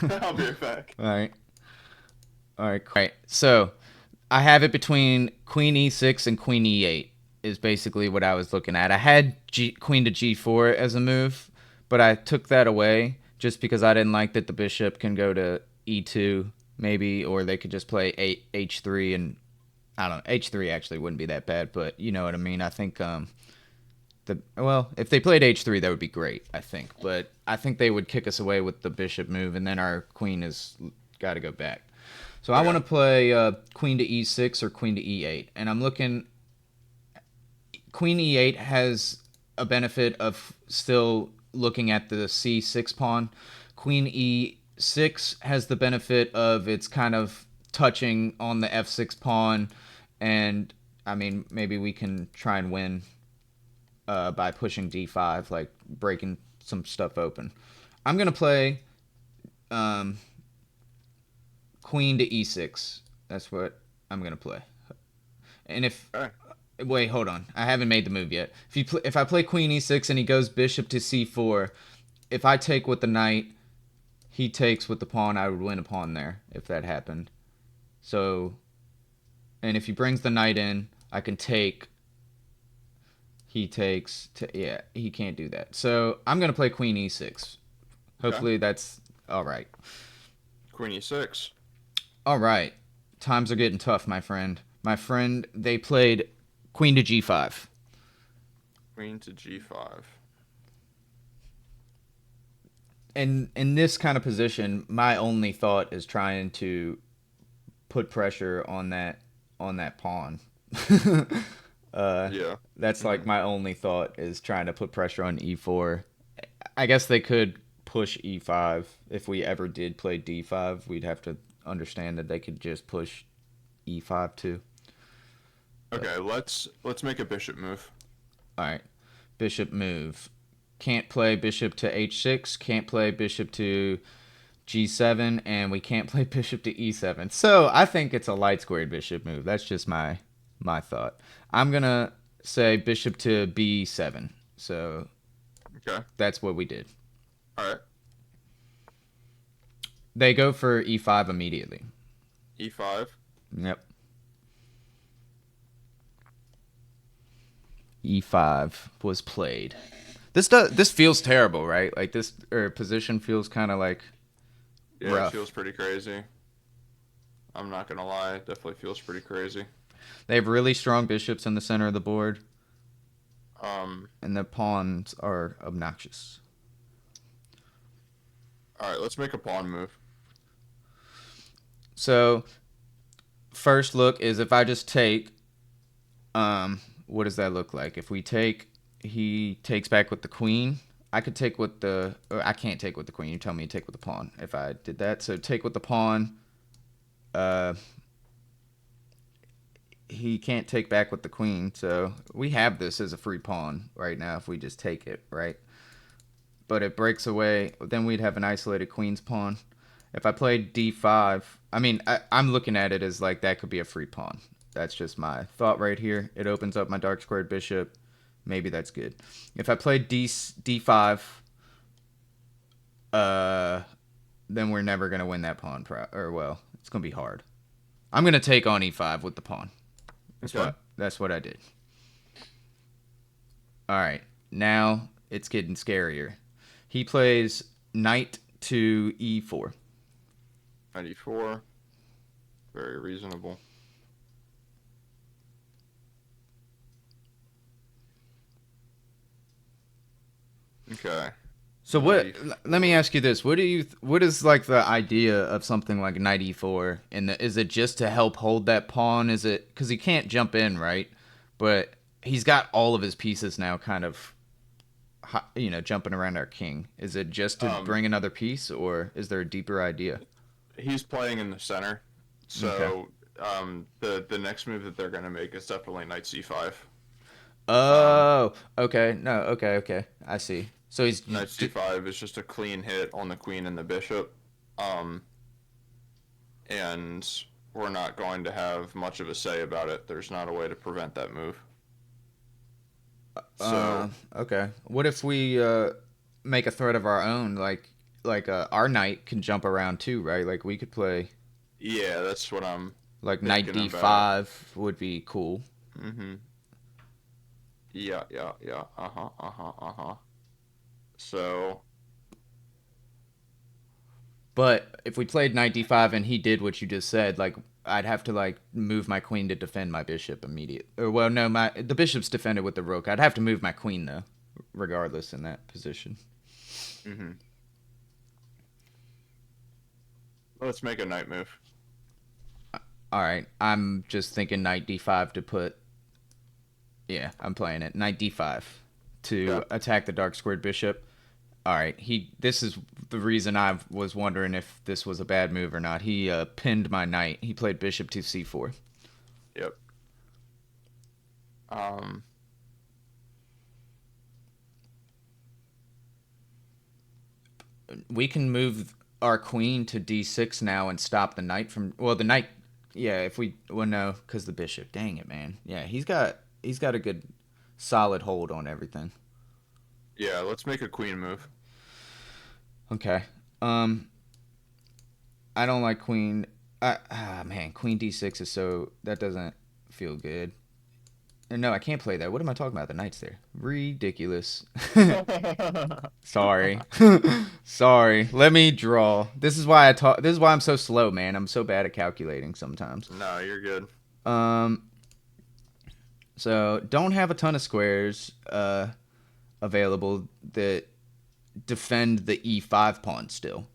I'll be right back. All right. So I have it between queen e6 and queen e8. is basically what I was looking at. I had queen to g4 as a move, but I took that away just because I didn't like that the bishop can go to e2 maybe, or they could just play h3, and I don't know, h3 actually wouldn't be that bad, but you know what I mean. I think if they played h3 that would be great, I think, but I think they would kick us away with the bishop move, and then our queen has got to go back. So I want to play queen to e6 or queen to e8, and I'm looking. Queen e8 has a benefit of still looking at the c6 pawn. Queen e6 has the benefit of it's kind of touching on the f6 pawn, and I mean maybe we can try and win by pushing d5, like breaking some stuff open. I'm gonna play queen to e6. That's what I'm gonna play. And if wait, hold on, I haven't made the move yet. If I play queen e6 and he goes bishop to c4, if I take with the knight, he takes with the pawn. I would win a pawn there if that happened. So, and if he brings the knight in, I can take. He takes. Yeah, he can't do that. So I'm gonna play queen e6. Hopefully that's all right. Queen e6. All right. Times are getting tough, my friend. My friend, they played queen to g5. Queen to g5. And in this kind of position, my only thought is trying to put pressure on that pawn. Yeah. That's like my only thought is trying to put pressure on e4. I guess they could push e5. If we ever did play d5, we'd have to understand that they could just push e5 too. Okay, let's make a bishop move. All right, bishop move. Can't play bishop to h6. Can't play bishop to g7, and we can't play bishop to e7. So I think it's a light squared bishop move. That's just my thought. I'm gonna say bishop to b7. So okay, that's what we did. All right. They go for e5 immediately. E5. Yep. E5 was played. This feels terrible, right? Like this position feels kind of like Yeah, rough. It feels pretty crazy. I'm not gonna lie, it definitely feels pretty crazy. They have really strong bishops in the center of the board. And the pawns are obnoxious. All right, let's make a pawn move. So, first look is if I just take, what does that look like? If we take, he takes back with the queen. I could take with the, or I can't take with the queen. You tell me to take with the pawn if I did that. So take with the pawn. He can't take back with the queen. So we have this as a free pawn right now if we just take it, right? But it breaks away. Then we'd have an isolated queen's pawn. If I played d5, I mean, I'm looking at it as like that could be a free pawn. That's just my thought right here. It opens up my dark squared bishop. Maybe that's good. If I played d5, then we're never going to win that pawn. It's going to be hard. I'm going to take on e5 with the pawn. That's what I did. All right. Now it's getting scarier. He plays knight to e4. 94. Very reasonable. Okay. So what? Let me ask you this: what is like the idea of something like knight e4? And is it just to help hold that pawn? Is it because he can't jump in, right? But he's got all of his pieces now, kind of, jumping around our king. Is it just to bring another piece, or is there a deeper idea? He's playing in the center, so the next move that they're gonna make is definitely knight c5. Oh, okay. No, okay. I see. So he's knight c5 is just a clean hit on the queen and the bishop, and we're not going to have much of a say about it. There's not a way to prevent that move. So okay. What if we make a threat of our own? Like our knight can jump around too, right? Like we could play. Yeah, that's what I'm. Like knight d5 would be cool. Mm-hmm. Yeah, yeah, yeah. Uh-huh, uh-huh, uh-huh. So, But if we played knight d5 and he did what you just said, like I'd have to like move my queen to defend my bishop immediately. Or well, no, my the bishop's defended with the rook. I'd have to move my queen though, regardless in that position. hmm let's make a knight move. All right, I'm just thinking knight d5 to put. Yeah, I'm playing it. Knight d5 Yeah. to attack the dark squared bishop. All right, he. This is the reason I was wondering if this was a bad move or not. He pinned my knight. He played bishop to c4. Yep. Um, We can move our queen to d6 now and stop the knight from. Well, the knight. Yeah, if we. Well, no, because the bishop. Dang it, man. Yeah, he's got a good, solid hold on everything. yeah, let's make a queen move. Okay. Um, I don't like queen. Man, queen d6 is so that doesn't feel good. No, I can't play that. What am I talking about? The knight's there. Ridiculous. Sorry. Sorry. Let me draw. This is why I talk. This is why I'm so slow, man. I'm so bad at calculating sometimes. No, you're good. Um. So don't have a ton of squares available that defend the e5 pawn still.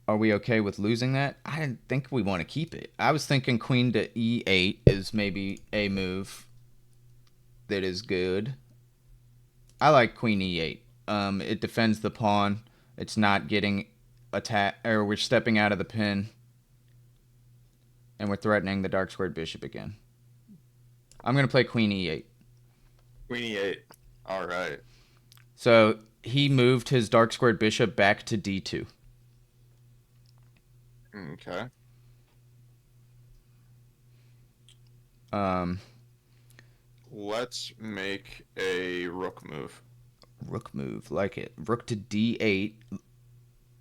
Are we okay with losing that? I didn't think we want to keep it. I was thinking queen to e8 is maybe a move that is good. I like queen e8. It defends the pawn. It's not getting attacked, or we're stepping out of the pin, and we're threatening the dark squared bishop again. I'm gonna play queen e8. Queen e8. All right. So he moved his dark squared bishop back to d2. Okay. Um, Let's make a rook move. Rook move, like it. Rook to d8.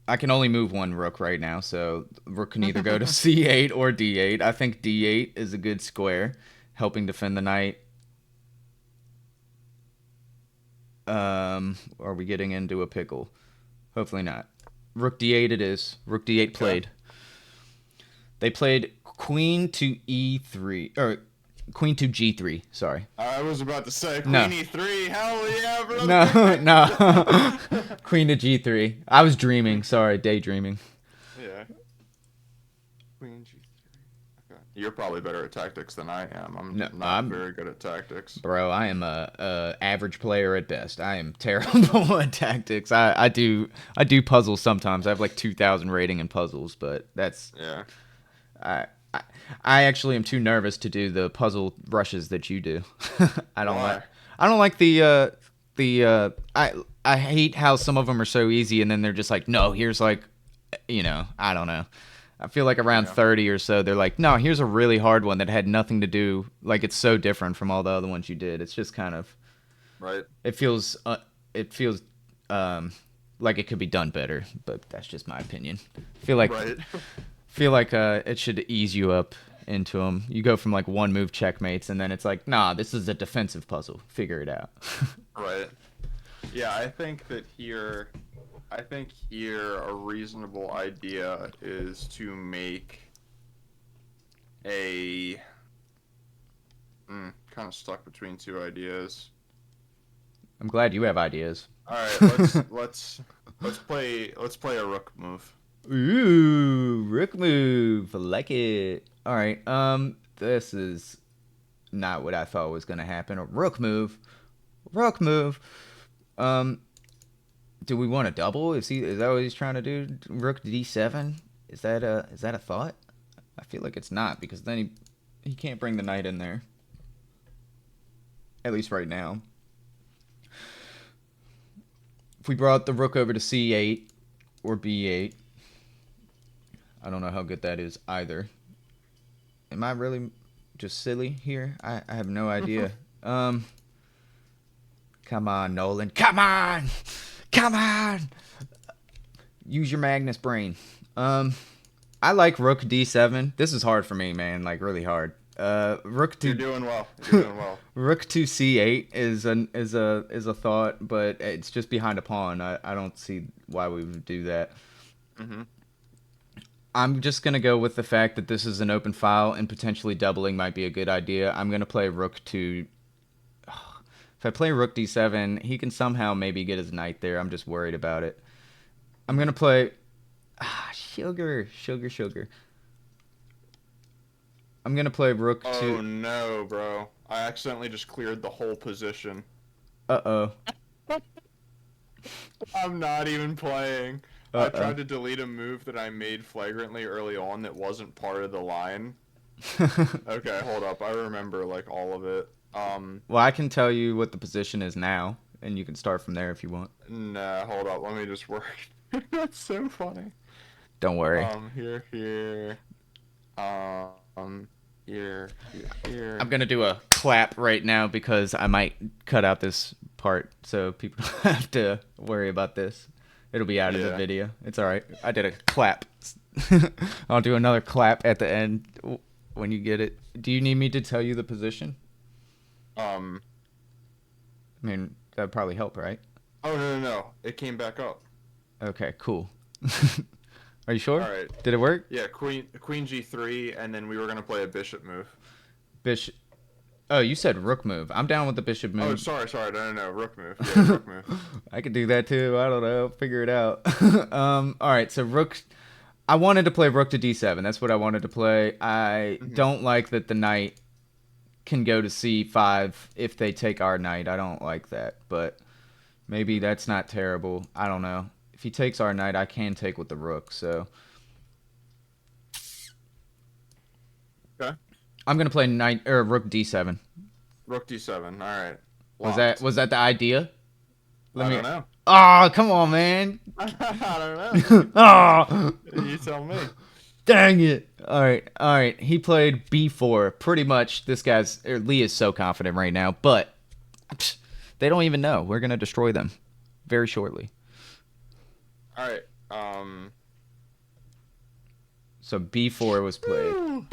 I can only move one rook right now, so rook can either go to c8 or d8. I think d8 is a good square, helping defend the knight. Are we getting into a pickle? Hopefully not. Rook d8 it is. Rook d8 Okay. played. They played queen to e3, or queen to g3, sorry. I was about to say No. queen e3. Hell yeah, No, brother. no. Queen to g3. I was dreaming, sorry, daydreaming. Yeah. Queen g3. Okay. You're probably better at tactics than I am. I'm No, not very good at tactics. bro, I am a average player at best. I am terrible at tactics. I do puzzles sometimes. I have like 2,000 rating in puzzles, but that's Yeah. I, I I actually am too nervous to do the puzzle rushes that you do. I don't Why? like I don't like I hate how some of them are so easy and then they're just like, no, here's like, I don't know. I feel like around Yeah. 30 or so, they're like, no, here's a really hard one that had nothing to do. Like, it's so different from all the other ones you did. It's just kind of, Right. it feels, um, like it could be done better, but that's just my opinion. Feel like, Right. feel like, it should ease you up into them. You go from like one move checkmates, and then it's like, nah, this is a defensive puzzle. Figure it out. Right. Yeah, I think here a reasonable idea is to make a kind of stuck between two ideas. I'm glad you have ideas. All right, let's play a rook move. Ooh, rook move. I like it. All right. This is not what I thought was gonna happen. A rook move. Rook move. Um, do we want to double? Is that what he's trying to do? Rook d7? Is that a thought? I feel like it's not because then he can't bring the knight in there. At least right now. If we brought the rook over to c8 or b8, I don't know how good that is either. Am I really just silly here? I have no idea. Come on, Nolan. Come on! Come on! Use your Magnus brain. I like rook d7. This is hard for me, man. Like, really hard. Rook You're to doing well. You're doing well. Rook to c8 is a thought, but it's just behind a pawn. I don't see why we would do that. Mm-hmm. I'm just gonna go with the fact that this is an open file and potentially doubling might be a good idea. I'm gonna play Rook to. If I play Rook d7, he can somehow maybe get his knight there. I'm just worried about it. I'm gonna play. Sugar. I'm gonna play Rook Oh to. no, bro! I accidentally just cleared the whole position. Uh I'm not even playing. I oh. tried to delete a move that I made flagrantly early on that wasn't part of the line. Okay, hold up. I remember like all of it. Well, I can tell you what the position is now, and you can start from there if you want. Nah, hold up. Let me just work. That's so funny. Don't worry. Here. Here. I'm gonna do a clap right now because I might cut out this part so people don't have to worry about this. It'll be out of the Yeah. video. It's all right. I did a clap. I'll do another clap at the end when you get it. Do you need me to tell you the position? I mean, that'd probably help, right? Oh no. It came back up. Okay, cool. Are you sure? All right. Did it work? Yeah, Queen G3, and then we were gonna play a bishop move. Bishop. Oh, you said rook move. I'm down with the bishop move. Oh, sorry. No. Rook move. Yeah, rook move. I could do that too. I don't know. Figure it out. All right. So rook. I wanted to play rook to d7. That's what I wanted to play. I don't like that the knight can go to c5 if they take our knight. I don't like that, but maybe that's not terrible. I don't know. If he takes our knight, I can take with the rook. So Okay. I'm gonna play knight or rook d7. Rook D7. All right. Was that the idea? I don't know. Oh, come on, man. I don't know. Oh, You tell me. dang it. All right. He played b4. Pretty much, Lee is so confident right now, but they don't even know. We're gonna destroy them very shortly. All right. So b4 was played.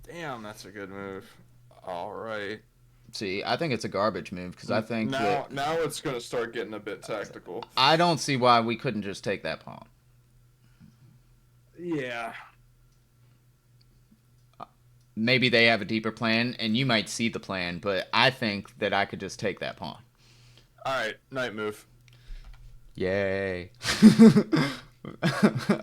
Damn, that's a good move. All right. See, I think it's a garbage move because I think that now it's gonna start getting a bit tactical. I don't see why we couldn't just take that pawn. Yeah. Maybe they have a deeper plan, and you might see the plan, but I think that I could just take that pawn. All right, knight move. Yay.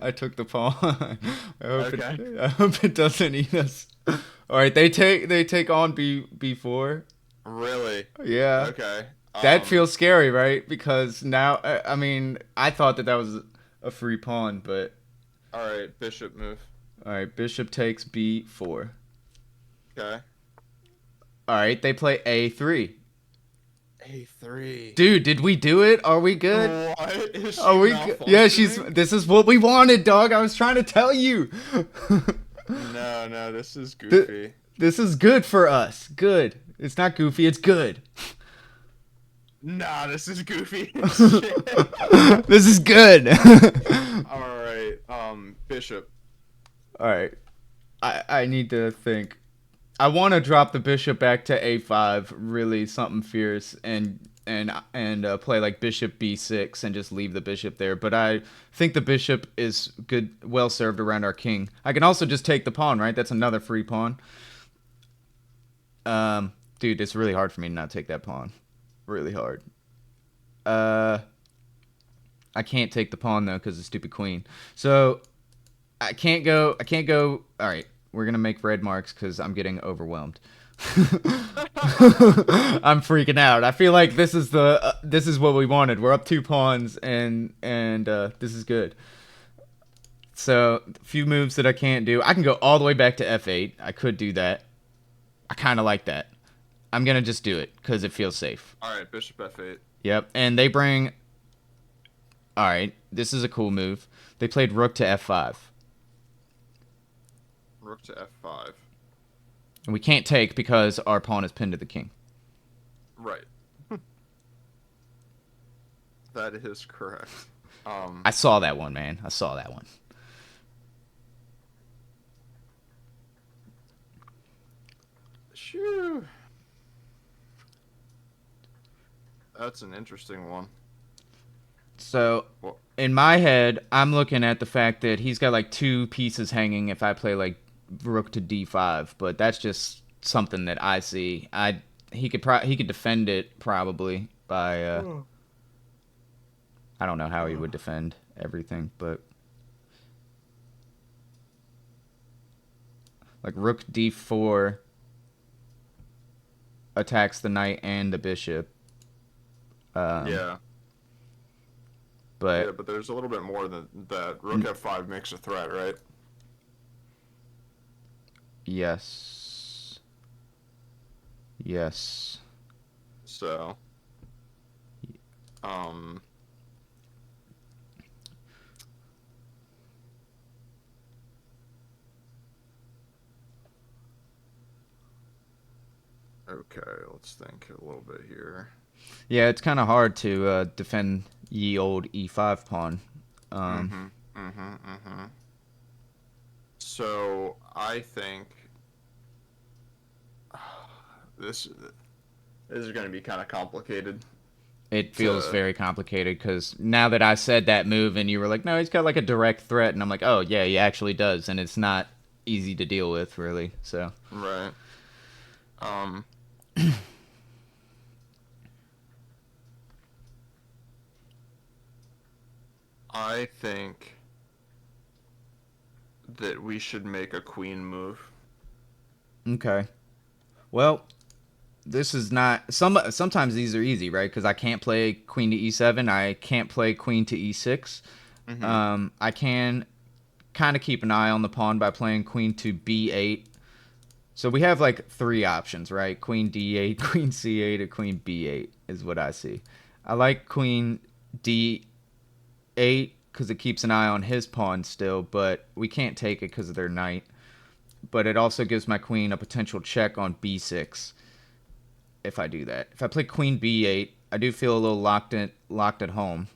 I took the pawn. Okay. I hope it doesn't eat us. All right, they take on b4. Really? Yeah. Okay. That feels scary, right? Because now, I mean, I thought that was a free pawn, but All right, bishop move. all right, bishop takes b4. Okay. All right, they play a3. A3. Dude, did we do it? Are we good? What? Is she Are we good? Yeah, malfunctioning? this is what we wanted, dog. I was trying to tell you. No, this is goofy. This is good for us. Good. It's not goofy, it's good. Nah, this is goofy. This is good. All right, bishop. All right. I need to think. I want to drop the bishop back to a5, really something fierce, and play like bishop b6 and just leave the bishop there. But I think the bishop is good, well served around our king. I can also just take the pawn, right? That's another free pawn. Dude, it's really hard for me to not take that pawn. Really hard. I can't take the pawn though because of the stupid queen. So I can't go. All right. We're going to make red marks because I'm getting overwhelmed. I'm freaking out. I feel like this is what we wanted. We're up 2 pawns and this is good. So, a few moves that I can't do. I can go all the way back to f8. I could do that. I kind of like that. I'm going to just do it because it feels safe. All right, bishop f8. Yep. And they bring... All right. This is a cool move. They played rook to f5. Rook to f5. And we can't take because our pawn is pinned to the king. Right. That is correct. I saw that one, man. I saw that one. Phew. That's an interesting one. So Well, in my head, I'm looking at the fact that he's got like two pieces hanging if I play like rook to d5, but that's just something that I see. He could defend it probably by I don't know how he would defend everything, but like rook d4 attacks the knight and the bishop. Um, yeah. Yeah, but but there's a little bit more than that. Rook f5 makes a threat, right? yes, yes. So, um, okay, let's think a little bit here. Yeah, it's kind of hard to defend ye old e5 pawn. Um, Mm-hmm, mm-hmm, mm-hmm. So, I think this this is going to be kind of complicated it feels to, very complicated because now that I said that move and you were like, no, he's got like a direct threat, and I'm like, oh yeah, he actually does, and it's not easy to deal with really. So right. Um, I think that we should make a queen move. okay, well, this is not sometimes these are easy, right? Because I can't play queen to e7, I can't play queen to e6. Mm-hmm. I can kind of keep an eye on the pawn by playing queen to b8. So we have like three options, right? Queen d8, queen c8, or queen b8 is what I see. I like queen d8 because it keeps an eye on his pawn still, but we can't take it because of their knight. But it also gives my queen a potential check on b6 if I do that. If I play queen b8, I do feel a little locked at home,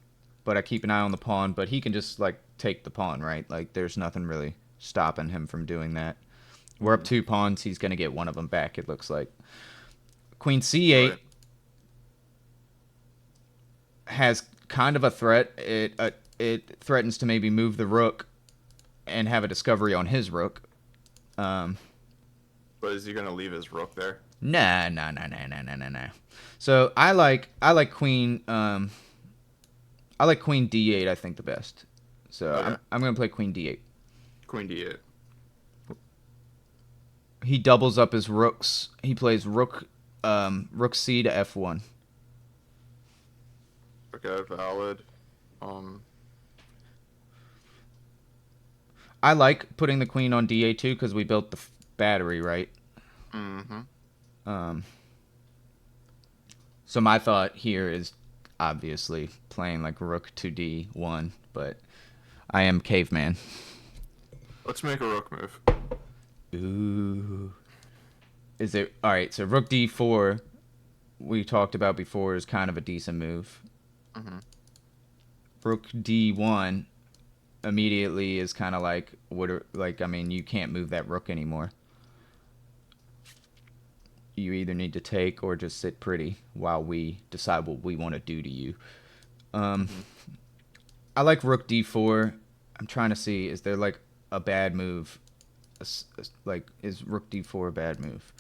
but I keep an eye on the pawn. But he can just like take the pawn, right? Like there's nothing really stopping him from doing that. We're up Mm-hmm. two pawns. He's gonna get one of them back. It looks like queen Right. c8 has kind of a threat. It threatens to maybe move the rook and have a discovery on his rook. Um, But is he going to leave his rook there? nah. So I like queen. I like queen d8. I think the best. So Okay. I'm gonna play queen d8. Queen d8. He doubles up his rooks. He plays rook c to f1. Okay, valid. Um, I like putting the queen on d8 too because we built the battery, right? mm-hmm. Um, so my thought here is obviously playing like rook to d1, but I am caveman. Let's make a rook move. Ooh. Is it all right? So rook d4, we talked about before, is kind of a decent move. Mm-hmm. Rook d1 immediately is kind of like I mean you can't move that rook anymore. You either need to take or just sit pretty while we decide what we want to do to you. Um, Mm-hmm. I like rook d4. I'm trying to see, is there like a bad move? Like, is rook d4 a bad move?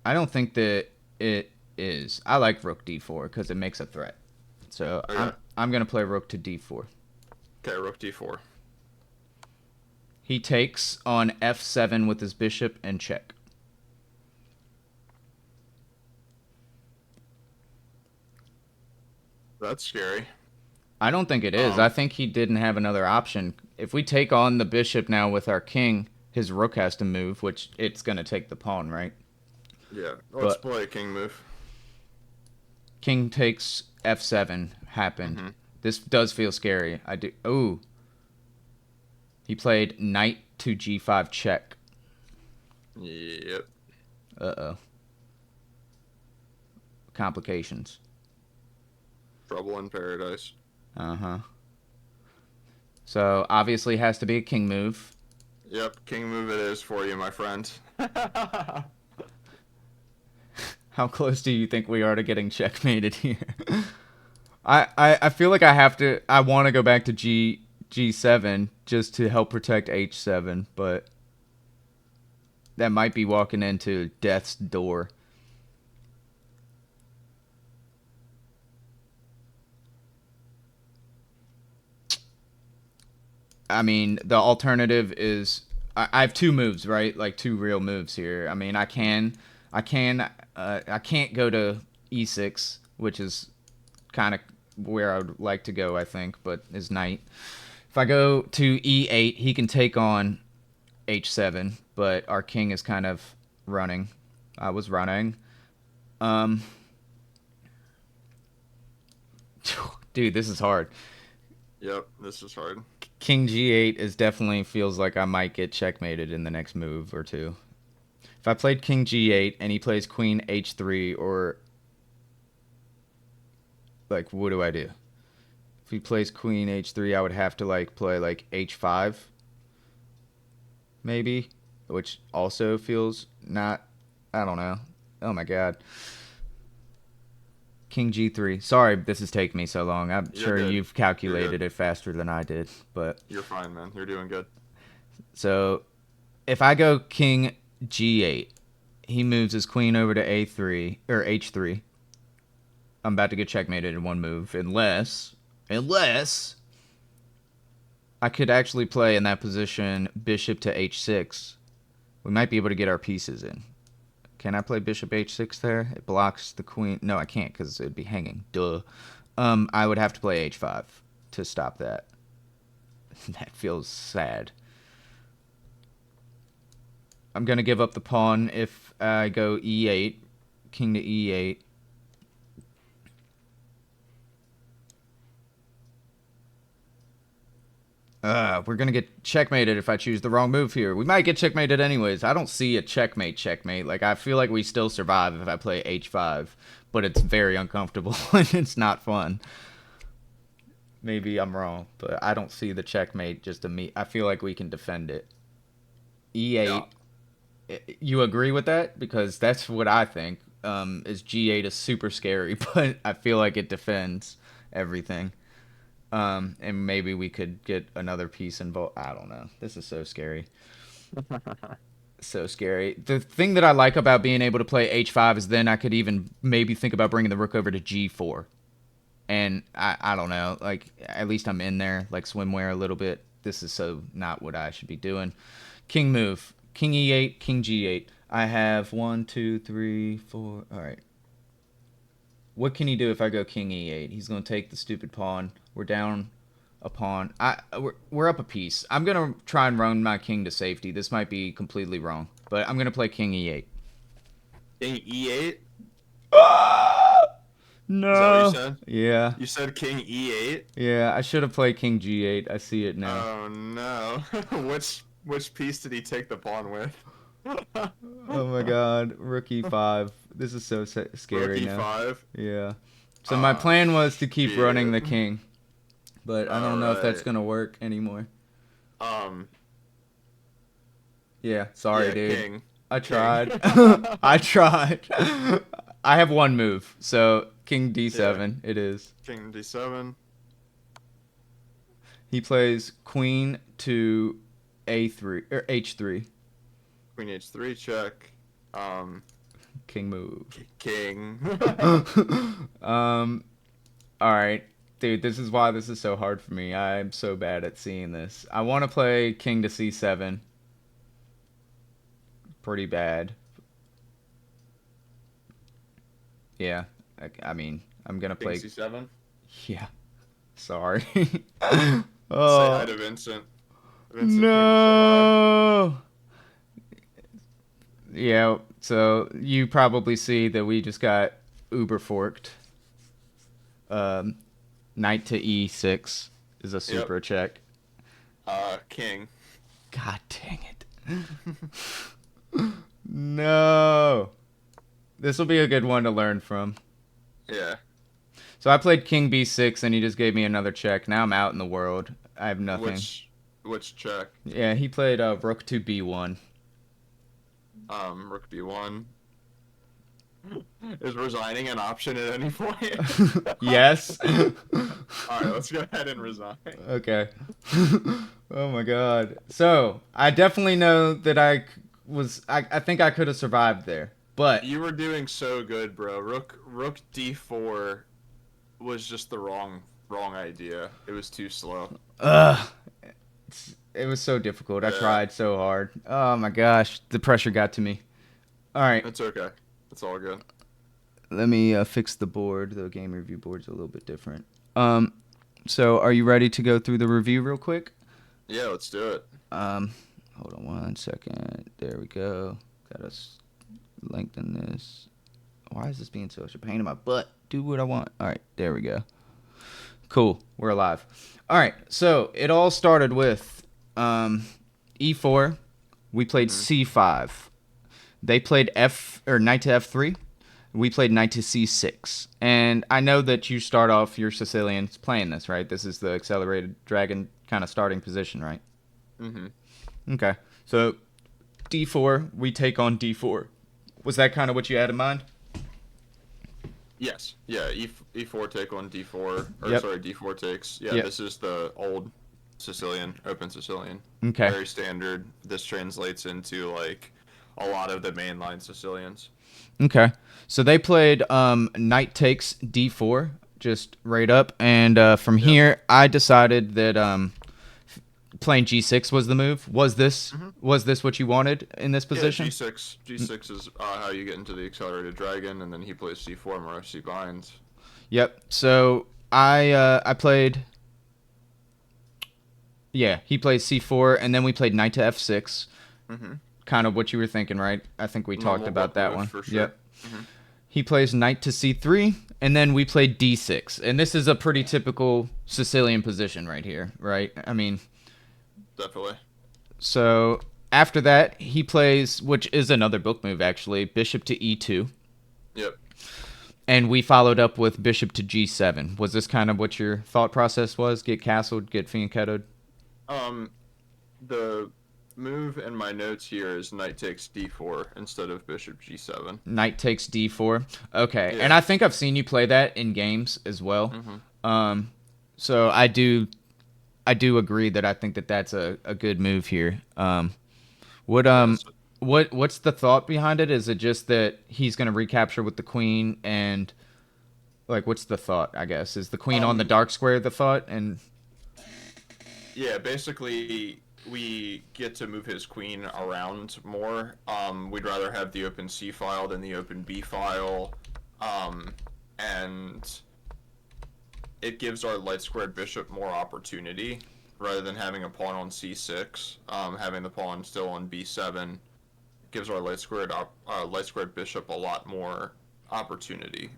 I don't think that it is. I like rook d4 because it makes a threat. So Okay. I'm gonna play rook to d4. Okay, rook d4. He takes on f7 with his bishop and check. That's scary. I don't think it is. I think he didn't have another option. If we take on the bishop now with our king, his rook has to move, which it's going to take the pawn, right? Yeah. Let's But play a king move. king takes f7 happened. Mm-hmm. This does feel scary. I do. Ooh. He played knight to g5 check. Yep. Uh-oh. Complications. Trouble in paradise. Uh-huh. So obviously has to be a king move. Yep, king move it is for you, my friend. How close do you think we are to getting checkmated here? I feel like I have to. I want to go back to G7 just to help protect H7, but that might be walking into death's door. I mean, the alternative is I have two moves, right? Like two real moves here. I mean, I can't go to E6, which is kind of where I would like to go, I think, but is knight. If I go to E8, he can take on H7, but our king is kind of running. I was running. Um, dude, this is hard. Yep, this is hard. King G8 is definitely feels like I might get checkmated in the next move or two. If I played King G8 and he plays Queen H3 or like what do I do? If he plays Queen H3, I would have to like play like H5 maybe, which also feels not I don't know. Oh my god. King G3. Sorry this is taking me so long. I'm You're sure good. you've You're calculated good. it faster than I did, but You're fine, man. You're doing good. so if I go King G8, he moves his queen over to A3 or H3. I'm about to get checkmated in one move, unless I could actually play in that position bishop to H6. We might be able to get our pieces in. Can I play bishop H6 there? It blocks the queen. No, I can't because it'd be hanging. Duh. I would have to play H5 to stop that. That feels sad. I'm gonna give up the pawn if I go E8, king to E8. We're gonna get checkmated if I choose the wrong move here. We might get checkmated anyways. I don't see a checkmate. Like I feel like we still survive if I play H5, but it's very uncomfortable and it's not fun. Maybe I'm wrong, but I don't see the checkmate just to me. I feel like we can defend it. Yeah. E8. You agree with that? Because that's what I think. Is G8 is super scary, but I feel like it defends everything. And maybe we could get another piece involved. I don't know. This is so scary. So scary. The thing that I like about being able to play H5 is then I could even maybe think about bringing the rook over to G4. And I don't know. Like, at least I'm in there, like swimwear a little bit. This is so not what I should be doing. King move. King E8, King G8. I have 1, 2, 3, 4. All right. What can he do if I go King E8? He's going to take the stupid pawn. We're down a pawn. We're up a piece. I'm going to try and run my king to safety. This might be completely wrong, but I'm going to play King E8. King E8? Is that what you No. said? Yeah. You said King E8? Yeah, I should have played King G8. I see it now. Oh no. Which piece did he take the pawn with? Oh my god. Rook E5. This is so scary Rook now. E5? Yeah. So my plan was to keep running the Shit. king, but I don't know if that's Alright. going to work anymore. Um, Yeah, sorry, yeah, dude. king. I King. tried. I tried. I have one move, so King D7 it is. King D7. He plays Queen to A3 or H3. Queen H3 check. King move. King. um. All right, dude. This is why this is so hard for me. I'm so bad at seeing this. I want to play King to C7. Pretty bad. Yeah. I mean, I'm gonna King play. C7. Yeah. Sorry. Say hi Oh to Vincent. Vincent came to say hi. no. Yeah. So you probably see that we just got uber forked. Um, Knight to E6 is a super check. King. God dang it. No. This will be a good one to learn from. Yeah. So I played King B6 and he just gave me another check. Now I'm out in the world. I have nothing. Which check? Yeah, he played rook to b1. Rook b1. Is resigning an option at any point? Yes. All right, let's go ahead and resign. Okay. Oh my god. So I definitely know that I think I could have survived there, but You were doing so good, bro. Rook d4 was just the wrong idea. It was too slow. ugh, it was so difficult. I Yeah, tried so hard. Oh my gosh, the pressure got to me. All right, it's okay. It's all good. let me fix the board. The game review board's a little bit different. So are you ready to go through the review real quick? Yeah, let's do it. Hold on 1 second. There we go. Gotta lengthen this. Why is this being such a pain in my butt? Do what I want. All right, there we go. Cool, we're alive. All right, so it all started with e4. We played c5. They played knight to f3. We played knight to c6. And I know that you start off your Sicilians playing this, right? This is the accelerated dragon kind of starting position, right? Mm-hmm. Okay. So d4, we take on d4. Was that kind of what you had in mind? Yes. Yeah. E4 take on d4. Or Yep. sorry, d4 takes. Yeah. Yep. This is the old Sicilian, open Sicilian. Okay. Very standard. This translates into like a lot of the mainline Sicilians. Okay. So they played knight takes d4, just right up. And from here, I decided that playing g6 was the move. Was this what you wanted in this position? Yeah, G6 is how you get into the accelerated dragon, and then he plays C4, Morosi binds. Yep. So I played. Yeah, he plays c4, and then we played knight to f6. Mm-hmm. Kind of what you were thinking, right? I think we talked about that one. For sure. Yep. Mm-hmm. He plays knight to c3, and then we played d6. And this is a pretty typical Sicilian position right here, right? I mean, Definitely. so after that, he plays, which is another book move actually, bishop to e2. Yep. And we followed up with bishop to g7. Was this kind of what your thought process was? Get castled, get fianchettoed? The move in my notes here is knight takes d4 instead of bishop g7. Knight takes d4. Okay, Yeah. and I think I've seen you play that in games as well. So I do agree that I think that that's a good move here. What's the thought behind it? Is it just that he's going to recapture with the queen, and like what's the thought? I guess is the queen on the dark square the thought, and Yeah, basically we get to move his queen around more. We'd rather have the open C file than the open B file. And it gives our light squared bishop more opportunity rather than having a pawn on C6. Having the pawn still on B7 gives our light squared bishop a lot more opportunity.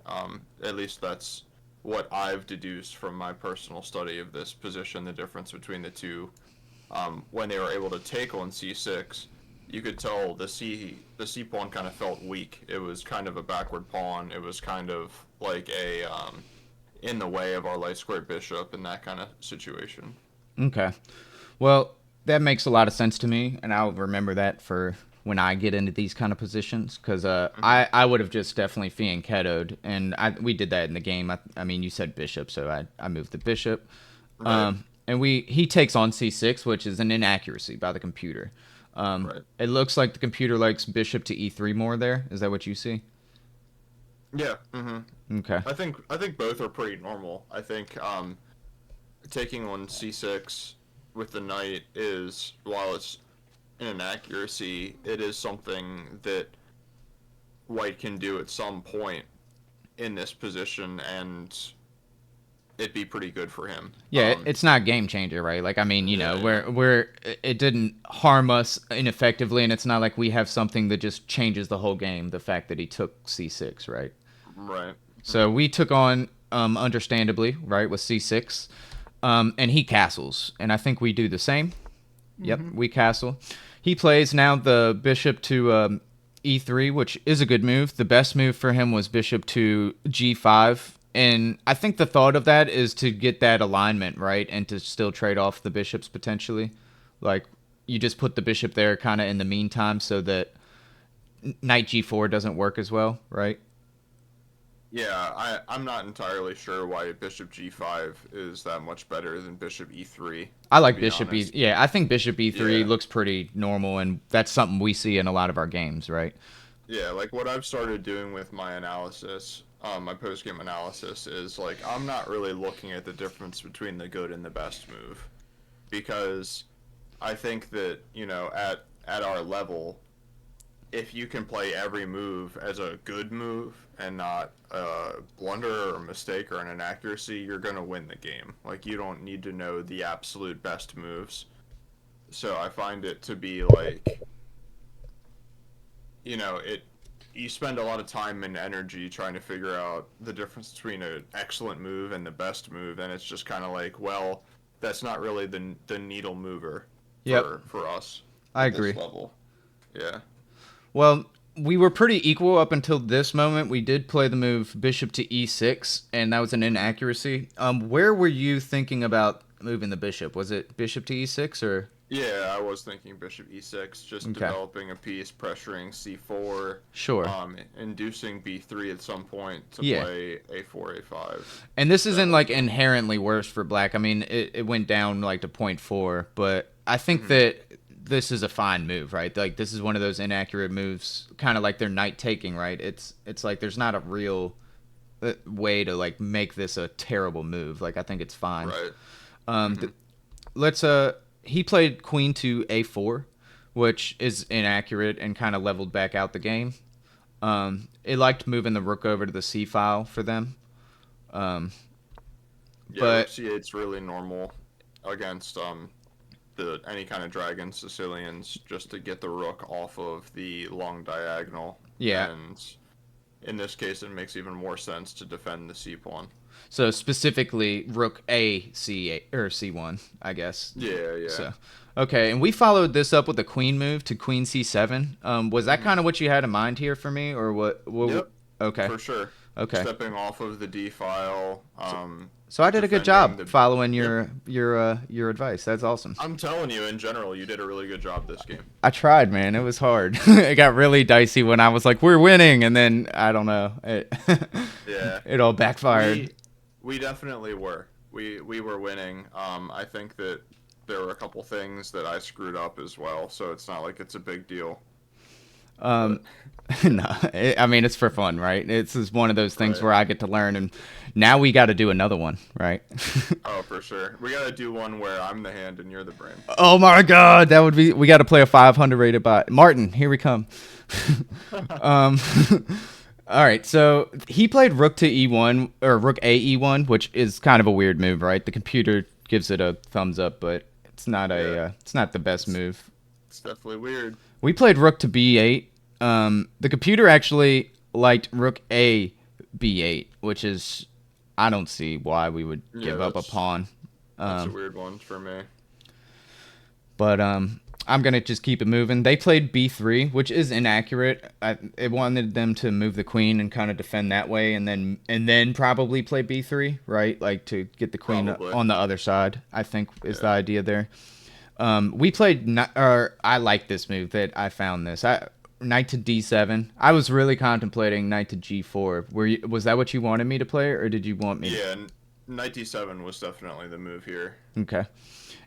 At least that's what I've deduced from my personal study of this position, the difference between the two. When they were able to take on c6, you could tell the c pawn kind of felt weak. It was kind of a backward pawn. It was kind of like a in the way of our light squared bishop in that kind of situation. okay. Well, that makes a lot of sense to me, and I'll remember that for when I get into these kind of positions, because I would have just definitely fianchettoed, and we did that in the game. I mean, you said bishop, so I moved the bishop. Right. And he takes on c6, which is an inaccuracy by the computer. Right. It looks like the computer likes bishop to e3 more there. Is that what you see? Yeah. Mm-hmm. Okay. I think both are pretty normal. I think taking on c6 with the knight is, while it's an inaccuracy, it is something that white can do at some point in this position, and it'd be pretty good for him. Yeah, it's not game changer, right? Like, I mean, you know, Yeah. it didn't harm us ineffectively, and it's not like we have something that just changes the whole game. The fact that he took c6, right? Right. So we took on, understandably, right, with c6, and he castles, and I think we do the same. Yep, we castle. He plays now the bishop to e3, which is a good move. The best move for him was bishop to g5. And I think the thought of that is to get that alignment, right? And to still trade off the bishops potentially. Like you just put the bishop there kind of in the meantime so that knight g4 doesn't work as well, right? Yeah, I'm not entirely sure why bishop g5 is that much better than bishop e3, I to like be bishop e. honest. Yeah, I think bishop e3 Yeah. looks pretty normal, and that's something we see in a lot of our games, right? Yeah, like what I've started doing with my analysis, my post-game analysis is like I'm not really looking at the difference between the good and the best move because I think that, at our level, if you can play every move as a good move and not a blunder or a mistake or an inaccuracy, you're going to win the game. Like you don't need to know the absolute best moves. So I find it to be like, it you spend a lot of time and energy trying to figure out the difference between an excellent move and the best move, and it's just kind of like, well, that's not really the needle mover Yep, for us I at this agree. level. Yeah. Well, we were pretty equal up until this moment. We did play the move bishop to e6, and that was an hmm inaccuracy. Where were you thinking about moving the bishop? Was it bishop to e6 or? Yeah, I was thinking bishop e6, just Okay, developing a piece, pressuring c4, sure. inducing b3 at some point to Yeah, play a4, a5. and this isn't So, like inherently worse for black. I mean, it went down like to point 0.4, but I think mhm, that this is a fine move, right? Like this is one of those inaccurate moves, kind of like their knight taking, right? It's like there's not a real way to like make this a terrible move. Like I think it's fine. right. Um, hmm let's he played queen to a4, which is inaccurate and kind of leveled back out the game. It liked moving the rook over to the c file for them. Um, Yeah, rook but c8's really normal against the any kind of dragon Sicilians just to get the rook off of the long diagonal, yeah, and in this case, it makes even more sense to defend the c pawn. so specifically rook a c8 or c1, I guess. Yeah, yeah. So okay, and we followed this up with a queen move to queen c7. Was that hmm kind of what you had in mind here for me, or what? Yep, Okay, for sure. okay. Stepping off of the d file, So, so I did a good defending job the. following Yep, your advice. That's awesome. I'm telling you, in general, you did a really good job this game. I tried, man. It was hard. It got really dicey when I was like, "We're winning," and then I don't know. Yeah, It all backfired. we we definitely were. We were winning. I think that there were a couple things that I screwed up as well, so it's not like it's a big deal. Um, But no, I mean it's for fun, right? It's just one of those things right. where I get to learn, and now we got to do another one, right? Oh, for sure. We gotta do one where I'm the hand and you're the brain. Oh my God, that would be. We got to play a 500 rated bot. Martin, here we come. um, all right, so he played rook to e1 or rook a e1, which is kind of a weird move, right? The computer gives it a thumbs up, but Yeah, it's not the best it's, move. it's definitely weird. We played rook to b8. The computer actually liked rook a b8, which is I don't see why we would Yeah, give up a pawn. that's a Um, weird one for me. but I'm gonna just keep it moving. They played b3, which is inaccurate. It wanted them to move the queen and kind of defend that way, and then probably play b3, right? Like to get the queen Probably. on the other side. I think is the Yeah. idea there. We played, or I like this move that I found this. Knight to d7. I was really contemplating knight to g4. Was that what you wanted me to play, or did you want me to? Yeah, knight d7 was definitely the move here. Okay.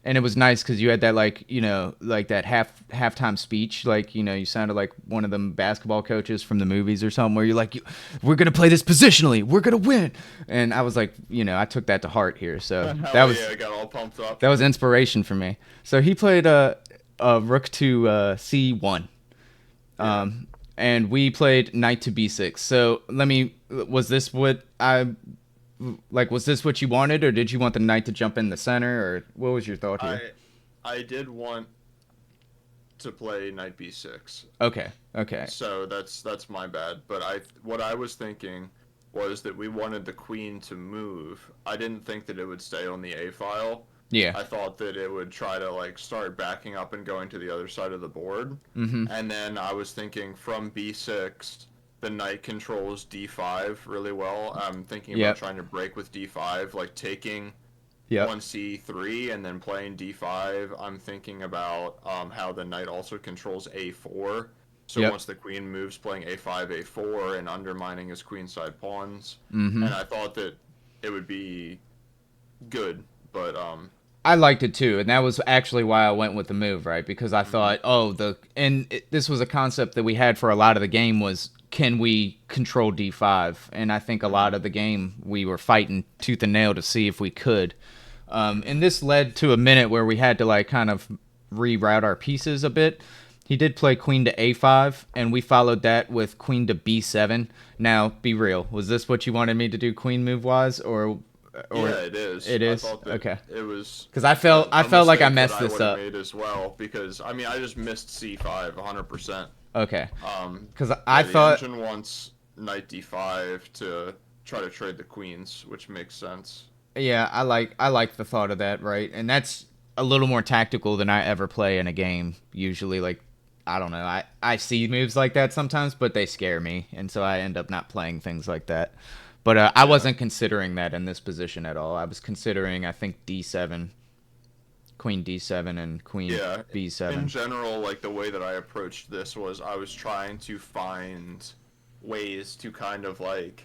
And it was nice because you had that like like that halftime speech, like you sounded like one of them basketball coaches from the movies or something, where you're like, we're gonna play this positionally, we're gonna win, and I was like, I took that to heart here, so that Hell was yeah, I got all pumped up. that was inspiration for me. So he played a rook to c1, Yeah. and we played knight to b6. So was this what I like? Was this what you wanted, or did you want the knight to jump in the center, or what was your thought here? I did want to play knight b6. Okay, okay, So that's my bad. But what I was thinking was that we wanted the queen to move. I didn't think that it would stay on the a file. yeah, I thought that it would try to like start backing up and going to the other side of the board. mm-hmm, And then I was thinking from b6, the knight controls d5 really well. I'm thinking about yep, trying to break with d5, like taking Yep. one c3 and then playing d5, I'm thinking about how the knight also controls a4. So Yep. once the queen moves, playing a5, a4, and undermining his queenside pawns. Mm-hmm. And I thought that it would be good, but I liked it too, and that was actually why I went with the move, right? Because I mhm. thought, oh, this was a concept that we had for a lot of the game was can we control D5? And I think a lot Mhm. of the game we were fighting tooth and nail to see if we could. Mhm. And this led to a minute where we had to like kind of reroute our pieces a bit. He did play queen to a5, and we followed that with queen to b7. Now, be real, was this what you wanted me to do queen move wise, or Yeah, it is. it I is thought that okay? it was Because I a felt like I mistake that messed I this would have up. made as well because I mean I just missed c5 100%. Okay, because I Yeah, the thought, engine wants knight d5 to try to trade the queens, which makes sense. yeah, I like the thought of that, right? And that's a little more tactical than I ever play in a game. Usually, like I don't know, I see moves like that sometimes, but they scare me, and so I end up not playing things like that. But I Yeah. wasn't considering that in this position at all. I was considering, I think, d7, queen d7, and queen Yeah, in b7. general, like the way that I approached this was I was trying to find ways to kind of like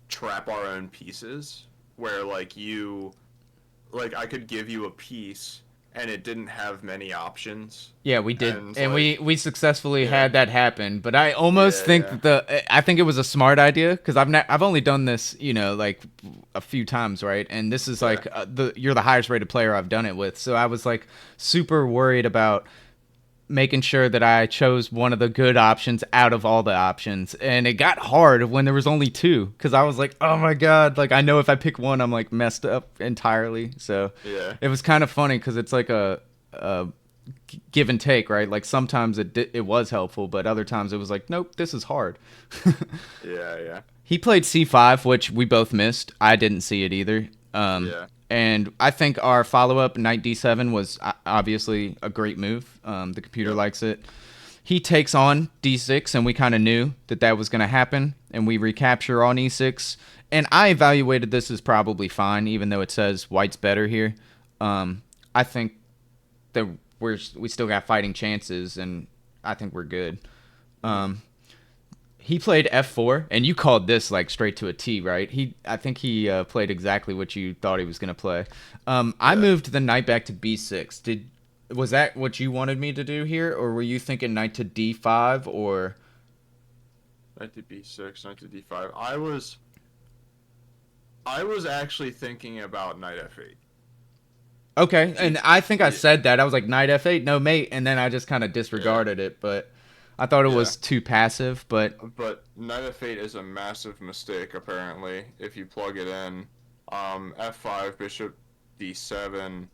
trap our own pieces where like I could give you a piece and it didn't have many options Yeah, we did, and and we successfully yeah, had that happen. But I almost yeah, think yeah, I think it was a smart idea because I've only done this, like a few times, right? And this is yeah, like you're the highest rated player I've done it with, so I was like super worried about making sure that I chose one of the good options out of all the options. And it got hard when there was only two because I was like, oh my God, like I know if I pick one, I'm like messed up entirely. So yeah, it was kind of funny because it's like a give and take, right? Like sometimes it was helpful, but other times it was like, nope, this is hard. yeah, yeah, He played c5, which we both missed. I didn't see it either. yeah, And I think our follow up knight d7 was obviously a great move. The computer yep, likes it. He takes on d6, and we kind of knew that that was going to happen. And we recapture on e6. And I evaluated this as probably fine, even though it says white's better here. I think that we still got fighting chances, and I think we're good. mhm, He played f4, and you called this like straight to a T, right? I think he played exactly what you thought he was gonna play. I yeah. moved the knight back to b6. Was that what you wanted me to do here, or were you thinking knight to d5? Or Knight to b6, knight to d5. I was actually thinking about knight f8. okay, and G, I think I yeah, said that I was like knight f8, no mate, and then I just kind of yeah, disregarded it, but I thought it yeah. was too passive. But But knight f8 is a massive mistake apparently if you plug it in. F5, bishop d7,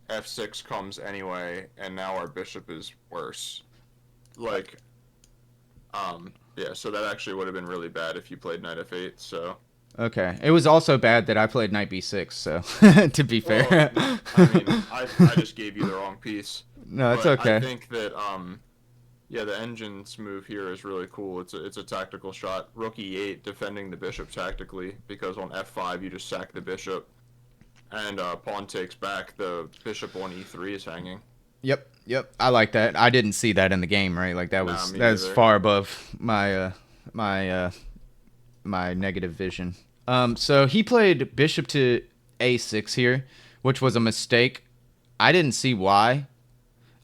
f6 comes anyway, and now our bishop is worse. Like, yeah, so that actually would have been really bad if you played knight f8. So, okay, it was also bad that I played knight b6. So to be well, fair, no, I mean, I just gave you the wrong piece, no, it's but I okay. think that yeah, the engine's move here is really cool. It's a tactical shot. Rook e8, defending the bishop tactically, because on f5 you just sack the bishop, and pawn takes back. The bishop on e3 is hanging. Yep, yep. I like that. I didn't see that in the game, right? Like Nah, me that was neither. far above my my negative vision. So he played bishop to a6 here, which was a mistake. I didn't see why.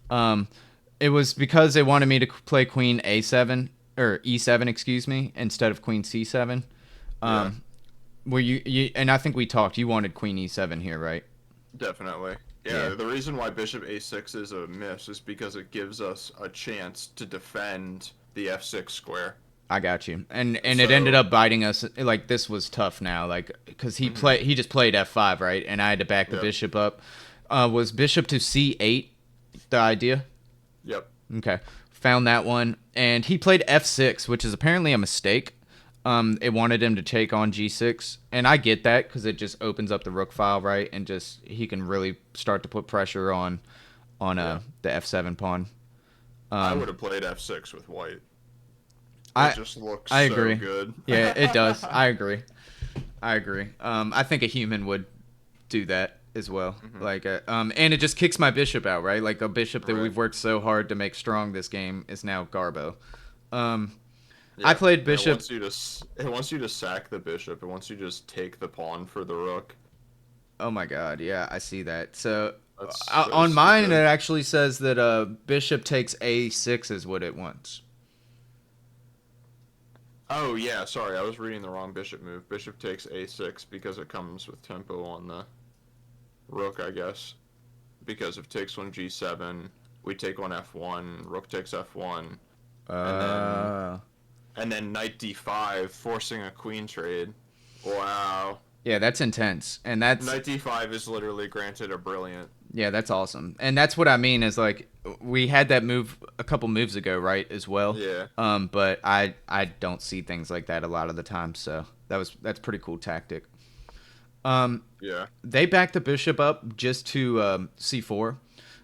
Um, it was because they wanted me to play queen a7 or e7, excuse me, instead of queen c7. Yeah, Um, were you and I think we talked. You wanted queen e7 here, right? definitely. Yeah. Yeah, the reason why bishop a6 is a miss is because it gives us a chance to defend the f6 square. I got you. And it ended So, up biting us. Like this was tough now. Like because mhm, he just played f5, right? And I had to back the yep, bishop up. Was bishop to c8 the idea? yep, Okay, found that one. And he played f6, which is apparently a mistake. It wanted him to take on g6, and I get that because it just opens up the rook file, right? And just he can really start to put pressure on yeah. the f7 pawn. I Um, would have played f6 with white. It I just looks I so agree. good. Yeah, it does. I agree. I agree. I think a human would do that as well. Hmm. Like, and it just kicks my bishop out, right? Like a bishop that Right. we've worked so hard to make strong this game is now Garbo. Um, I Yeah, played and it bishop. wants you to it wants you to sack the bishop. It wants you to just take the pawn for the rook. Oh my god, yeah, I see that. So That's so on mine, it stupid. actually says that bishop takes a6 is what it wants. Oh yeah, sorry, I was reading the wrong bishop move. Bishop takes a6 because it comes with tempo on the rook, I guess. Because if takes on g7, we take on f1, rook takes f1, and then Uh, knight d5, forcing a queen trade. Wow. yeah, that's intense, and that's Knight d5 is literally granted a brilliant. yeah, that's awesome, and that's what I mean is like we had that move a couple moves ago, right, as well. Yeah, But I don't see things like that a lot of the time, so that's pretty cool tactic. Um, yeah. they backed the bishop up just to c4,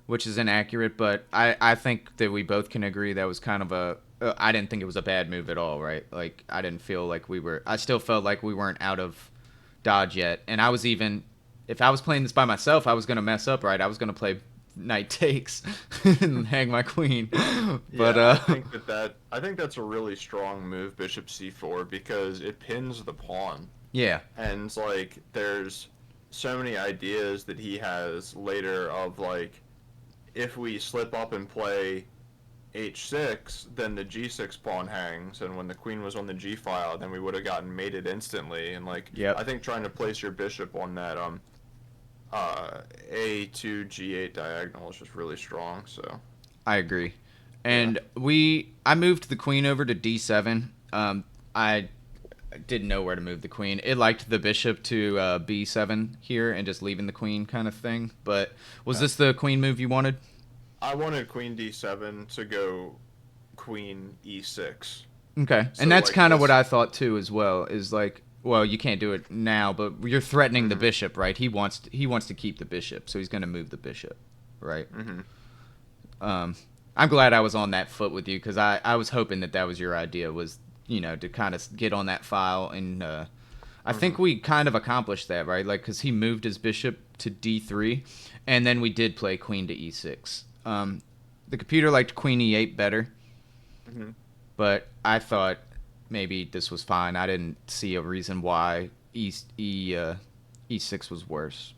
which is inaccurate, but I think that we both can agree that was kind of a. I didn't think it was a bad move at all, right? Like I didn't feel like we were. I still felt like we weren't out of dodge yet, and I was even. If I was playing this by myself, I was gonna mess up, right? I was gonna play knight takes and hang my queen, but Yeah, I think that's a really strong move, bishop c4, because it pins the pawn. yeah, And like there's so many ideas that he has later of like if we slip up and play h6, then the g6 pawn hangs, and when the queen was on the g file, then we would have gotten mated instantly. And like I yep, think trying to place your bishop on that a2 g8 diagonal is just really strong. So I agree. yeah. And I moved the queen over to d7. I didn't know where to move the queen. It liked the bishop to b7 here and just leaving the queen kind of thing. But was Yeah. this the queen move you wanted? I wanted queen d7 to go queen e6. Okay, and So that's like kind of what this. I thought too, as well. Is like, well, you can't do it now, but you're threatening the Mhm. bishop, right? He wants to keep the bishop, so he's going to move the bishop, right? Mhm. Um, I'm glad I was on that foot with you because I was hoping that that was your idea was to kind of get on that file and I think Mhm. we kind of accomplished that, right? Like because he moved his bishop to d3, and then we did play queen to e6. The computer liked queen e8 better, Mhm. but I thought maybe this was fine. I didn't see a reason why e6 was worse.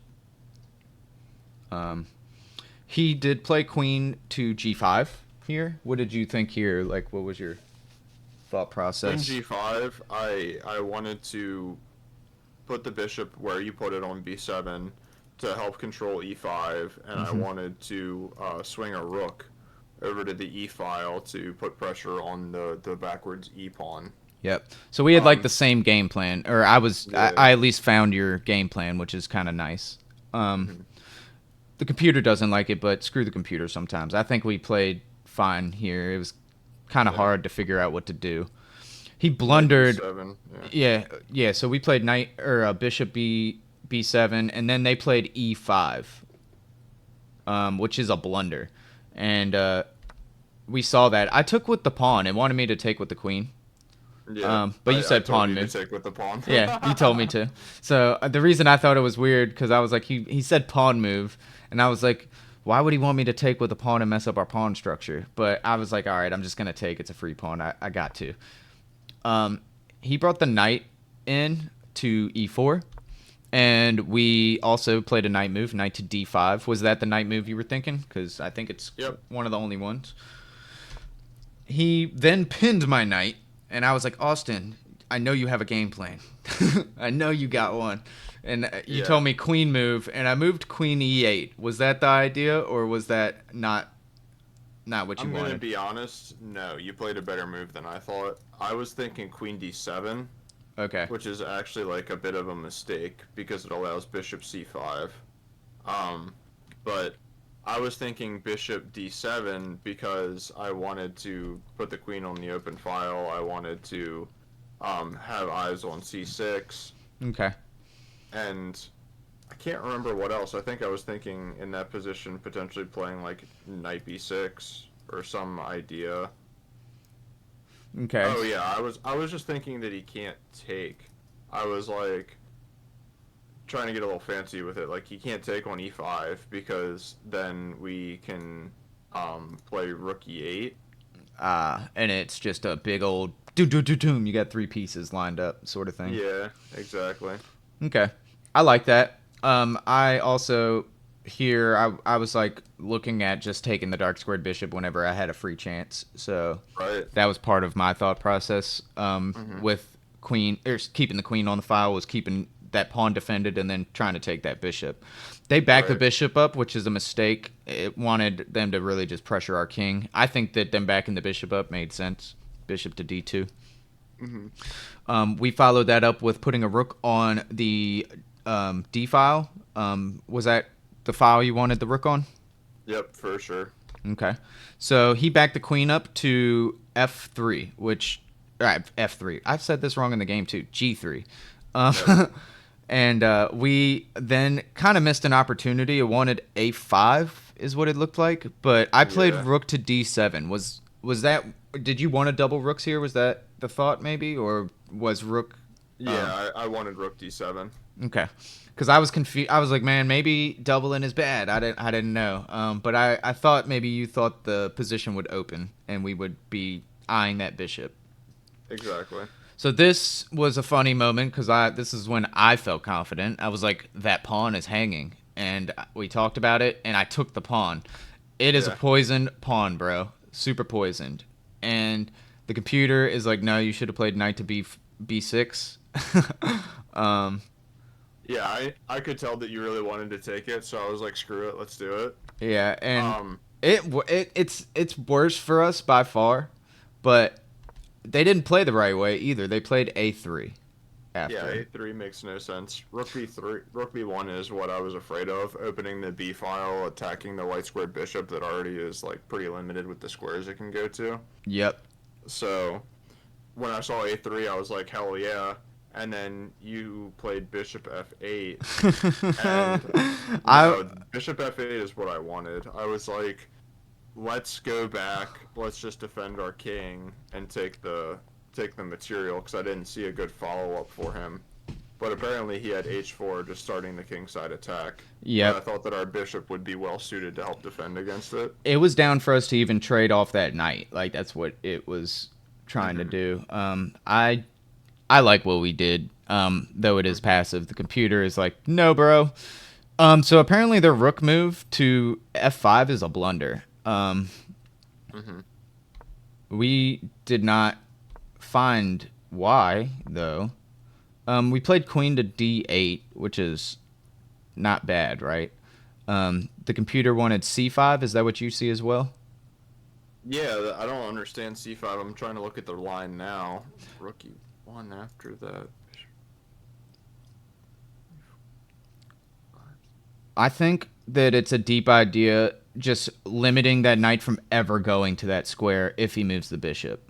Um, he did play queen to g5 here. What did you think here? Like, what was your thought Queen process? g5. I wanted to put the bishop where you put it on b7 to help control e5, and I Hmm. wanted to swing a rook over to the e file to put pressure on the backwards e pawn. Yep. So we had like Um, the same game plan, or yeah. I at least found your game plan, which is kind of nice. Um, Mhm. the computer doesn't like it, but screw the computer sometimes. I think we played fine here. It was kind of Yeah. hard to figure out what to do. He Knight blundered. b7. Yeah. Yeah, yeah. So we played knight or bishop b7, and then they played e5, which is a blunder, and we saw that. I took with the pawn and wanted me to take with the queen. Yeah. But you I said told pawn you to move. take with the pawn. Yeah, you told me to. So the reason I thought it was weird because I was like, he said pawn move, and I was like, why would he want me to take with a pawn and mess up our pawn structure? But I was like, all right, I'm just gonna take. It's a free pawn. I got to. Um, he brought the knight in to e4, and we also played a knight move, knight to d5. Was that the knight move you were thinking? Because I think it's Yep. one of the only ones. He then pinned my knight, and I was like, Austin, I know you have a game plan. I know you got one. And you Yeah. told me queen move, and I moved queen e8. Was that the idea, or was that not what you I'm gonna wanted? be honest. No, you played a better move than I thought. I was thinking queen d7, Okay. which is actually like a bit of a mistake because it allows bishop c5. Um, but I was thinking bishop d7 because I wanted to put the queen on the open file. I wanted to have eyes on c6, Okay. and I can't remember what else. I think I was thinking in that position potentially playing like knight b6 or some idea. Okay. Oh yeah, I was just thinking that he can't take. I was like, trying to get a little fancy with it. Like, he can't take on e5 because then we can play rook e8. And it's just a big old doom. You got three pieces lined up, sort of thing. Yeah, exactly. Okay, I like that. I also here I was like looking at just taking the dark squared bishop whenever I had a free chance. So Right. that was part of my thought process. Mm-hmm. With queen or keeping the queen on the file was keeping that pawn defended and then trying to take that bishop. They backed the Right. bishop up, which is a mistake. It wanted them to really just pressure our king. I think that them backing the bishop up made sense. Bishop to d2. We followed that up with putting a rook on the d file. Was that the file you wanted the rook on? Yep, for sure. Okay. So he backed the queen up to f3, which f3. I've said this wrong in the game too. g3. Yep. And we then kind of missed an opportunity. It wanted a5 is what it looked like, but I played Yeah. rook to d7. Was that? Did you want to double rooks here? Was that the thought maybe, or was rook? Yeah, I wanted rook d7. Okay, because I was confused. I was like, man, maybe doubling is bad. I didn't know. But I thought maybe you thought the position would open and we would be eyeing that bishop. Exactly. So this was a funny moment because this is when I felt confident. I was like, that pawn is hanging, and we talked about it, and I took the pawn. It is a Yeah. poisoned pawn, bro, super poisoned. And the computer is like, no, you should have played knight to b6. um, Yeah, I could tell that you really wanted to take it, so I was like, screw it, let's do it. yeah, and Um, it's worse for us by far, but they didn't play the right way either. They played a3 after. yeah, a3 makes no sense. Rook b1 is what I was afraid of. Opening the b file, attacking the white squared bishop that already is like pretty limited with the squares it can go to. Yep. So when I saw a3, I was like, hell yeah. And then you played bishop f8, and I bishop f8 is what I wanted. I was like, let's go back. Let's just defend our king and take the material because I didn't see a good follow up for him. But apparently he had h4 just starting the kingside attack. Yep. And I thought that our bishop would be well suited to help defend against it. It was down for us to even trade off that knight. Like that's what it was trying to do. I like what we did. Though it is passive. The computer is like, no, bro. So apparently their rook move to f5 is a blunder. We did not find why though. We played queen to d8, which is not bad, right? The computer wanted c5. Is that what you see as well? Yeah, I don't understand c5. I'm trying to look at the line now. Rook e1 after that. I think that it's a deep idea just limiting that knight from ever going to that square if he moves the bishop.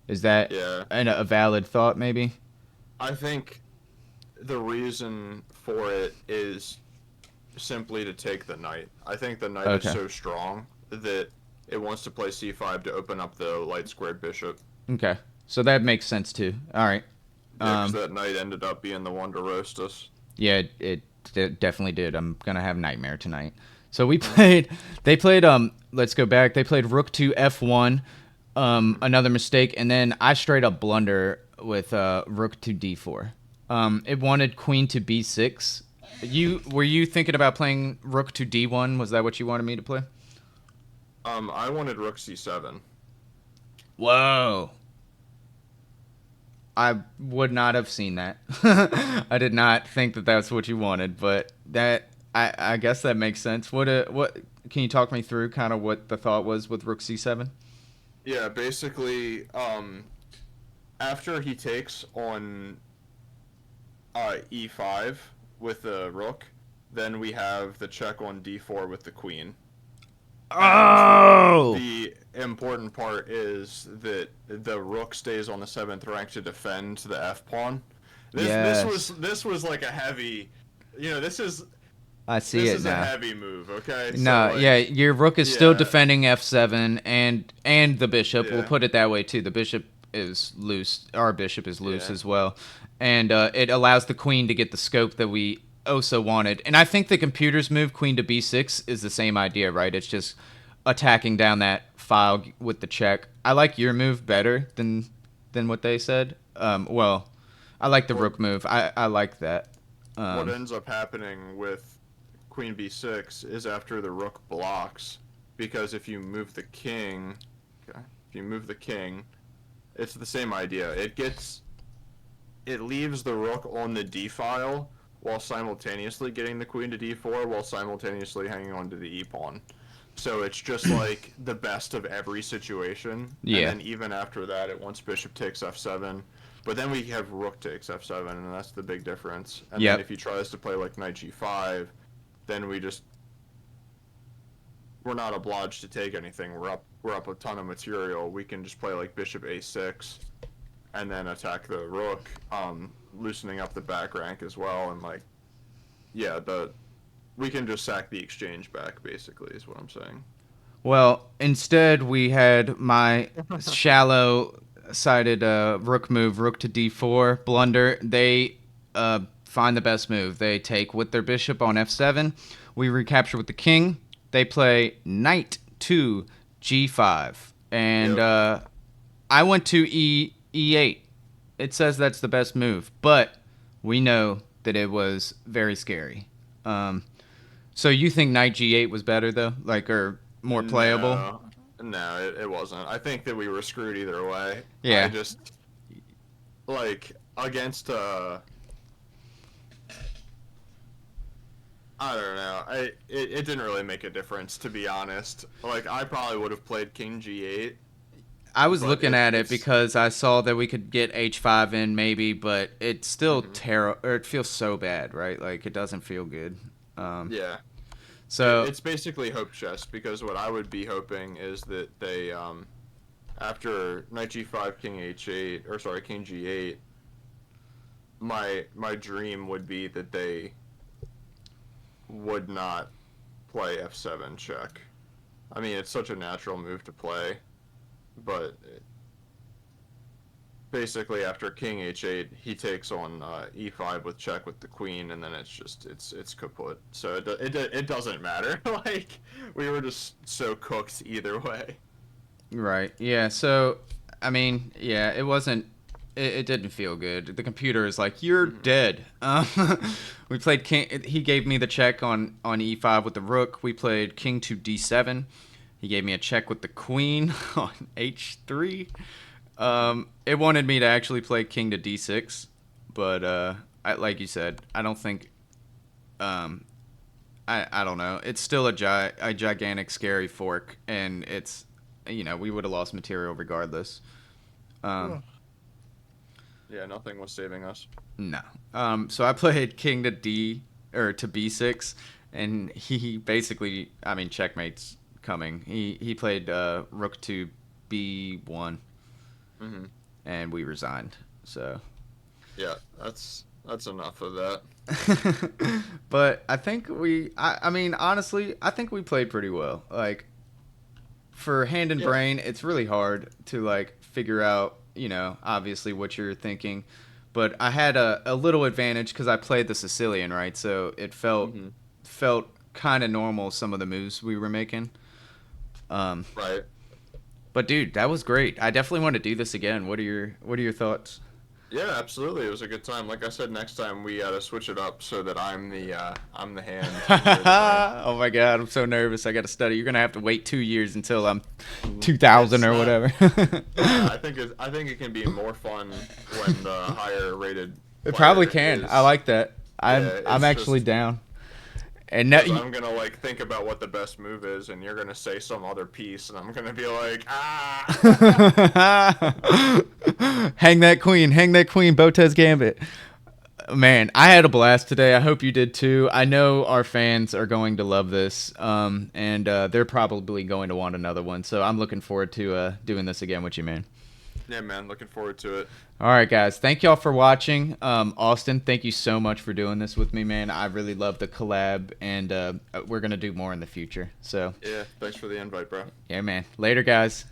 Is that Yeah. a valid thought, maybe? I think the reason for it is simply to take the knight. I think the knight Okay. is so strong that it wants to play c5 to open up the light squared bishop. Okay. So that makes sense, too. All right. Yeah, 'cause that knight ended up being the one to roast us. Yeah, it definitely did. I'm going to have nightmare tonight. So they played, let's go back. They played rook to f1, another mistake, and then I straight up blunder with rook to d4. It wanted queen to b6. Were you thinking about playing rook to d1? Was that what you wanted me to play? I wanted rook c7. Whoa. I would not have seen that. I did not think that that's what you wanted, but I guess that makes sense. What can you talk me through kind of what the thought was with rook c7? Yeah, basically, after he takes on e5 with the rook, then we have the check on d4 with the queen. Oh! The important part is that the rook stays on the 7th rank to defend the f pawn. This was like a heavy, I see this it is now. a heavy move. Okay. No, So, like, yeah, your rook is still yeah. defending f7 and the bishop. We'll Yeah. put it that way too. The bishop is loose. Our bishop is loose Yeah. as well, and it allows the queen to get the scope that we oh so wanted. And I think the computer's move, queen to b6, is the same idea, right? It's just attacking down that file with the check. I like your move better than what they said. Well, I like the Well, rook move. I like that. what ends up happening with queen b6 is after the rook blocks, because if you move the king, okay, if you move the king, it's the same idea. It leaves the rook on the d file while simultaneously getting the queen to d4 while simultaneously hanging on to the e pawn. So it's just like the best of every situation. Yeah. And then even after that, it wants bishop takes f7. But then we have rook takes f7, and that's the big difference. And Yep. then if he tries to play like knight g5, then we're not obliged to take anything. We're up a ton of material. We can just play like bishop a6, and then attack the rook, loosening up the back rank as well. And like, yeah, we can just sack the exchange back, basically, is what I'm saying. Well, instead we had my shallow-sided rook move, rook to d4 blunder. They find the best move. They take with their bishop on f7. We recapture with the king. They play knight to g5, and Yep. I went to e8. It says that's the best move, but we know that it was very scary. So you think knight g8 was better though, like or more playable? No, no, it wasn't. I think that we were screwed either way. I Yeah. just like against I don't know. It didn't really make a difference, to be honest. Like I probably would have played king g8, I was but looking at it it's because I saw that we could get h5 in maybe, but it's still mhm. terrible. Or it feels so bad, right? Like it doesn't feel good. Um, Yeah. so It's basically hope chess, because what I would be hoping is that they after knight g5 king h8, or sorry, king g8, my dream would be that they would not play f7 check. I mean, it's such a natural move to play, but basically after king h8, he takes on e5 with check with the queen, and then it's kaput. So it doesn't matter. Like we were just so cooked either way. right, yeah. So I mean, yeah, it wasn't. It didn't feel good. The computer is like, you're Hmm. dead. We played king. He gave me the check on e5 with the rook. We played king to d7. He gave me a check with the queen on h3. It wanted me to actually play king to d6, but like you said, I don't think. Um, I don't know. It's still a gigantic, scary fork, and it's we would have lost material regardless. Um, Yeah, nothing was saving us. no. So I played king to d or to b6, and he basically, I mean, checkmate's coming. He played rook to b1, Hmm. and we resigned. So. Yeah, that's enough of that. But I think I mean, honestly, I think we played pretty well. Like, for hand and Yeah. brain, it's really hard to, like, figure out, obviously what you're thinking. But I had a little advantage because I played the Sicilian, right? So it Hmm. felt kind of normal, some of the moves we were making. Um, Right. but dude, that was great. I definitely want to do this again. What are your thoughts? Yeah, absolutely. It was a good time. Like I said, next time we gotta switch it up so that I'm the hand and you're the brain. Oh my god, I'm so nervous. I got to study. You're gonna have to wait 2 years until I'm Mhm. 2000 It's or not. whatever. I think it can be more fun when the higher rated It probably player can. I is. like that. Yeah, I'm it's actually just down. And now, because I'm gonna like think about what the best move is, and you're gonna say some other piece, and I'm gonna be like, ah. hang that queen, Botez Gambit. Man, I had a blast today. I hope you did too. I know our fans are going to love this, and they're probably going to want another one. So I'm looking forward to doing this again with you, man. Yeah, man, looking forward to it. All right, guys. Thank y'all for watching. Austin, thank you so much for doing this with me, man. I really love the collab, and we're gonna do more in the future. So, Yeah, thanks for the invite, bro. yeah, man. Later, guys.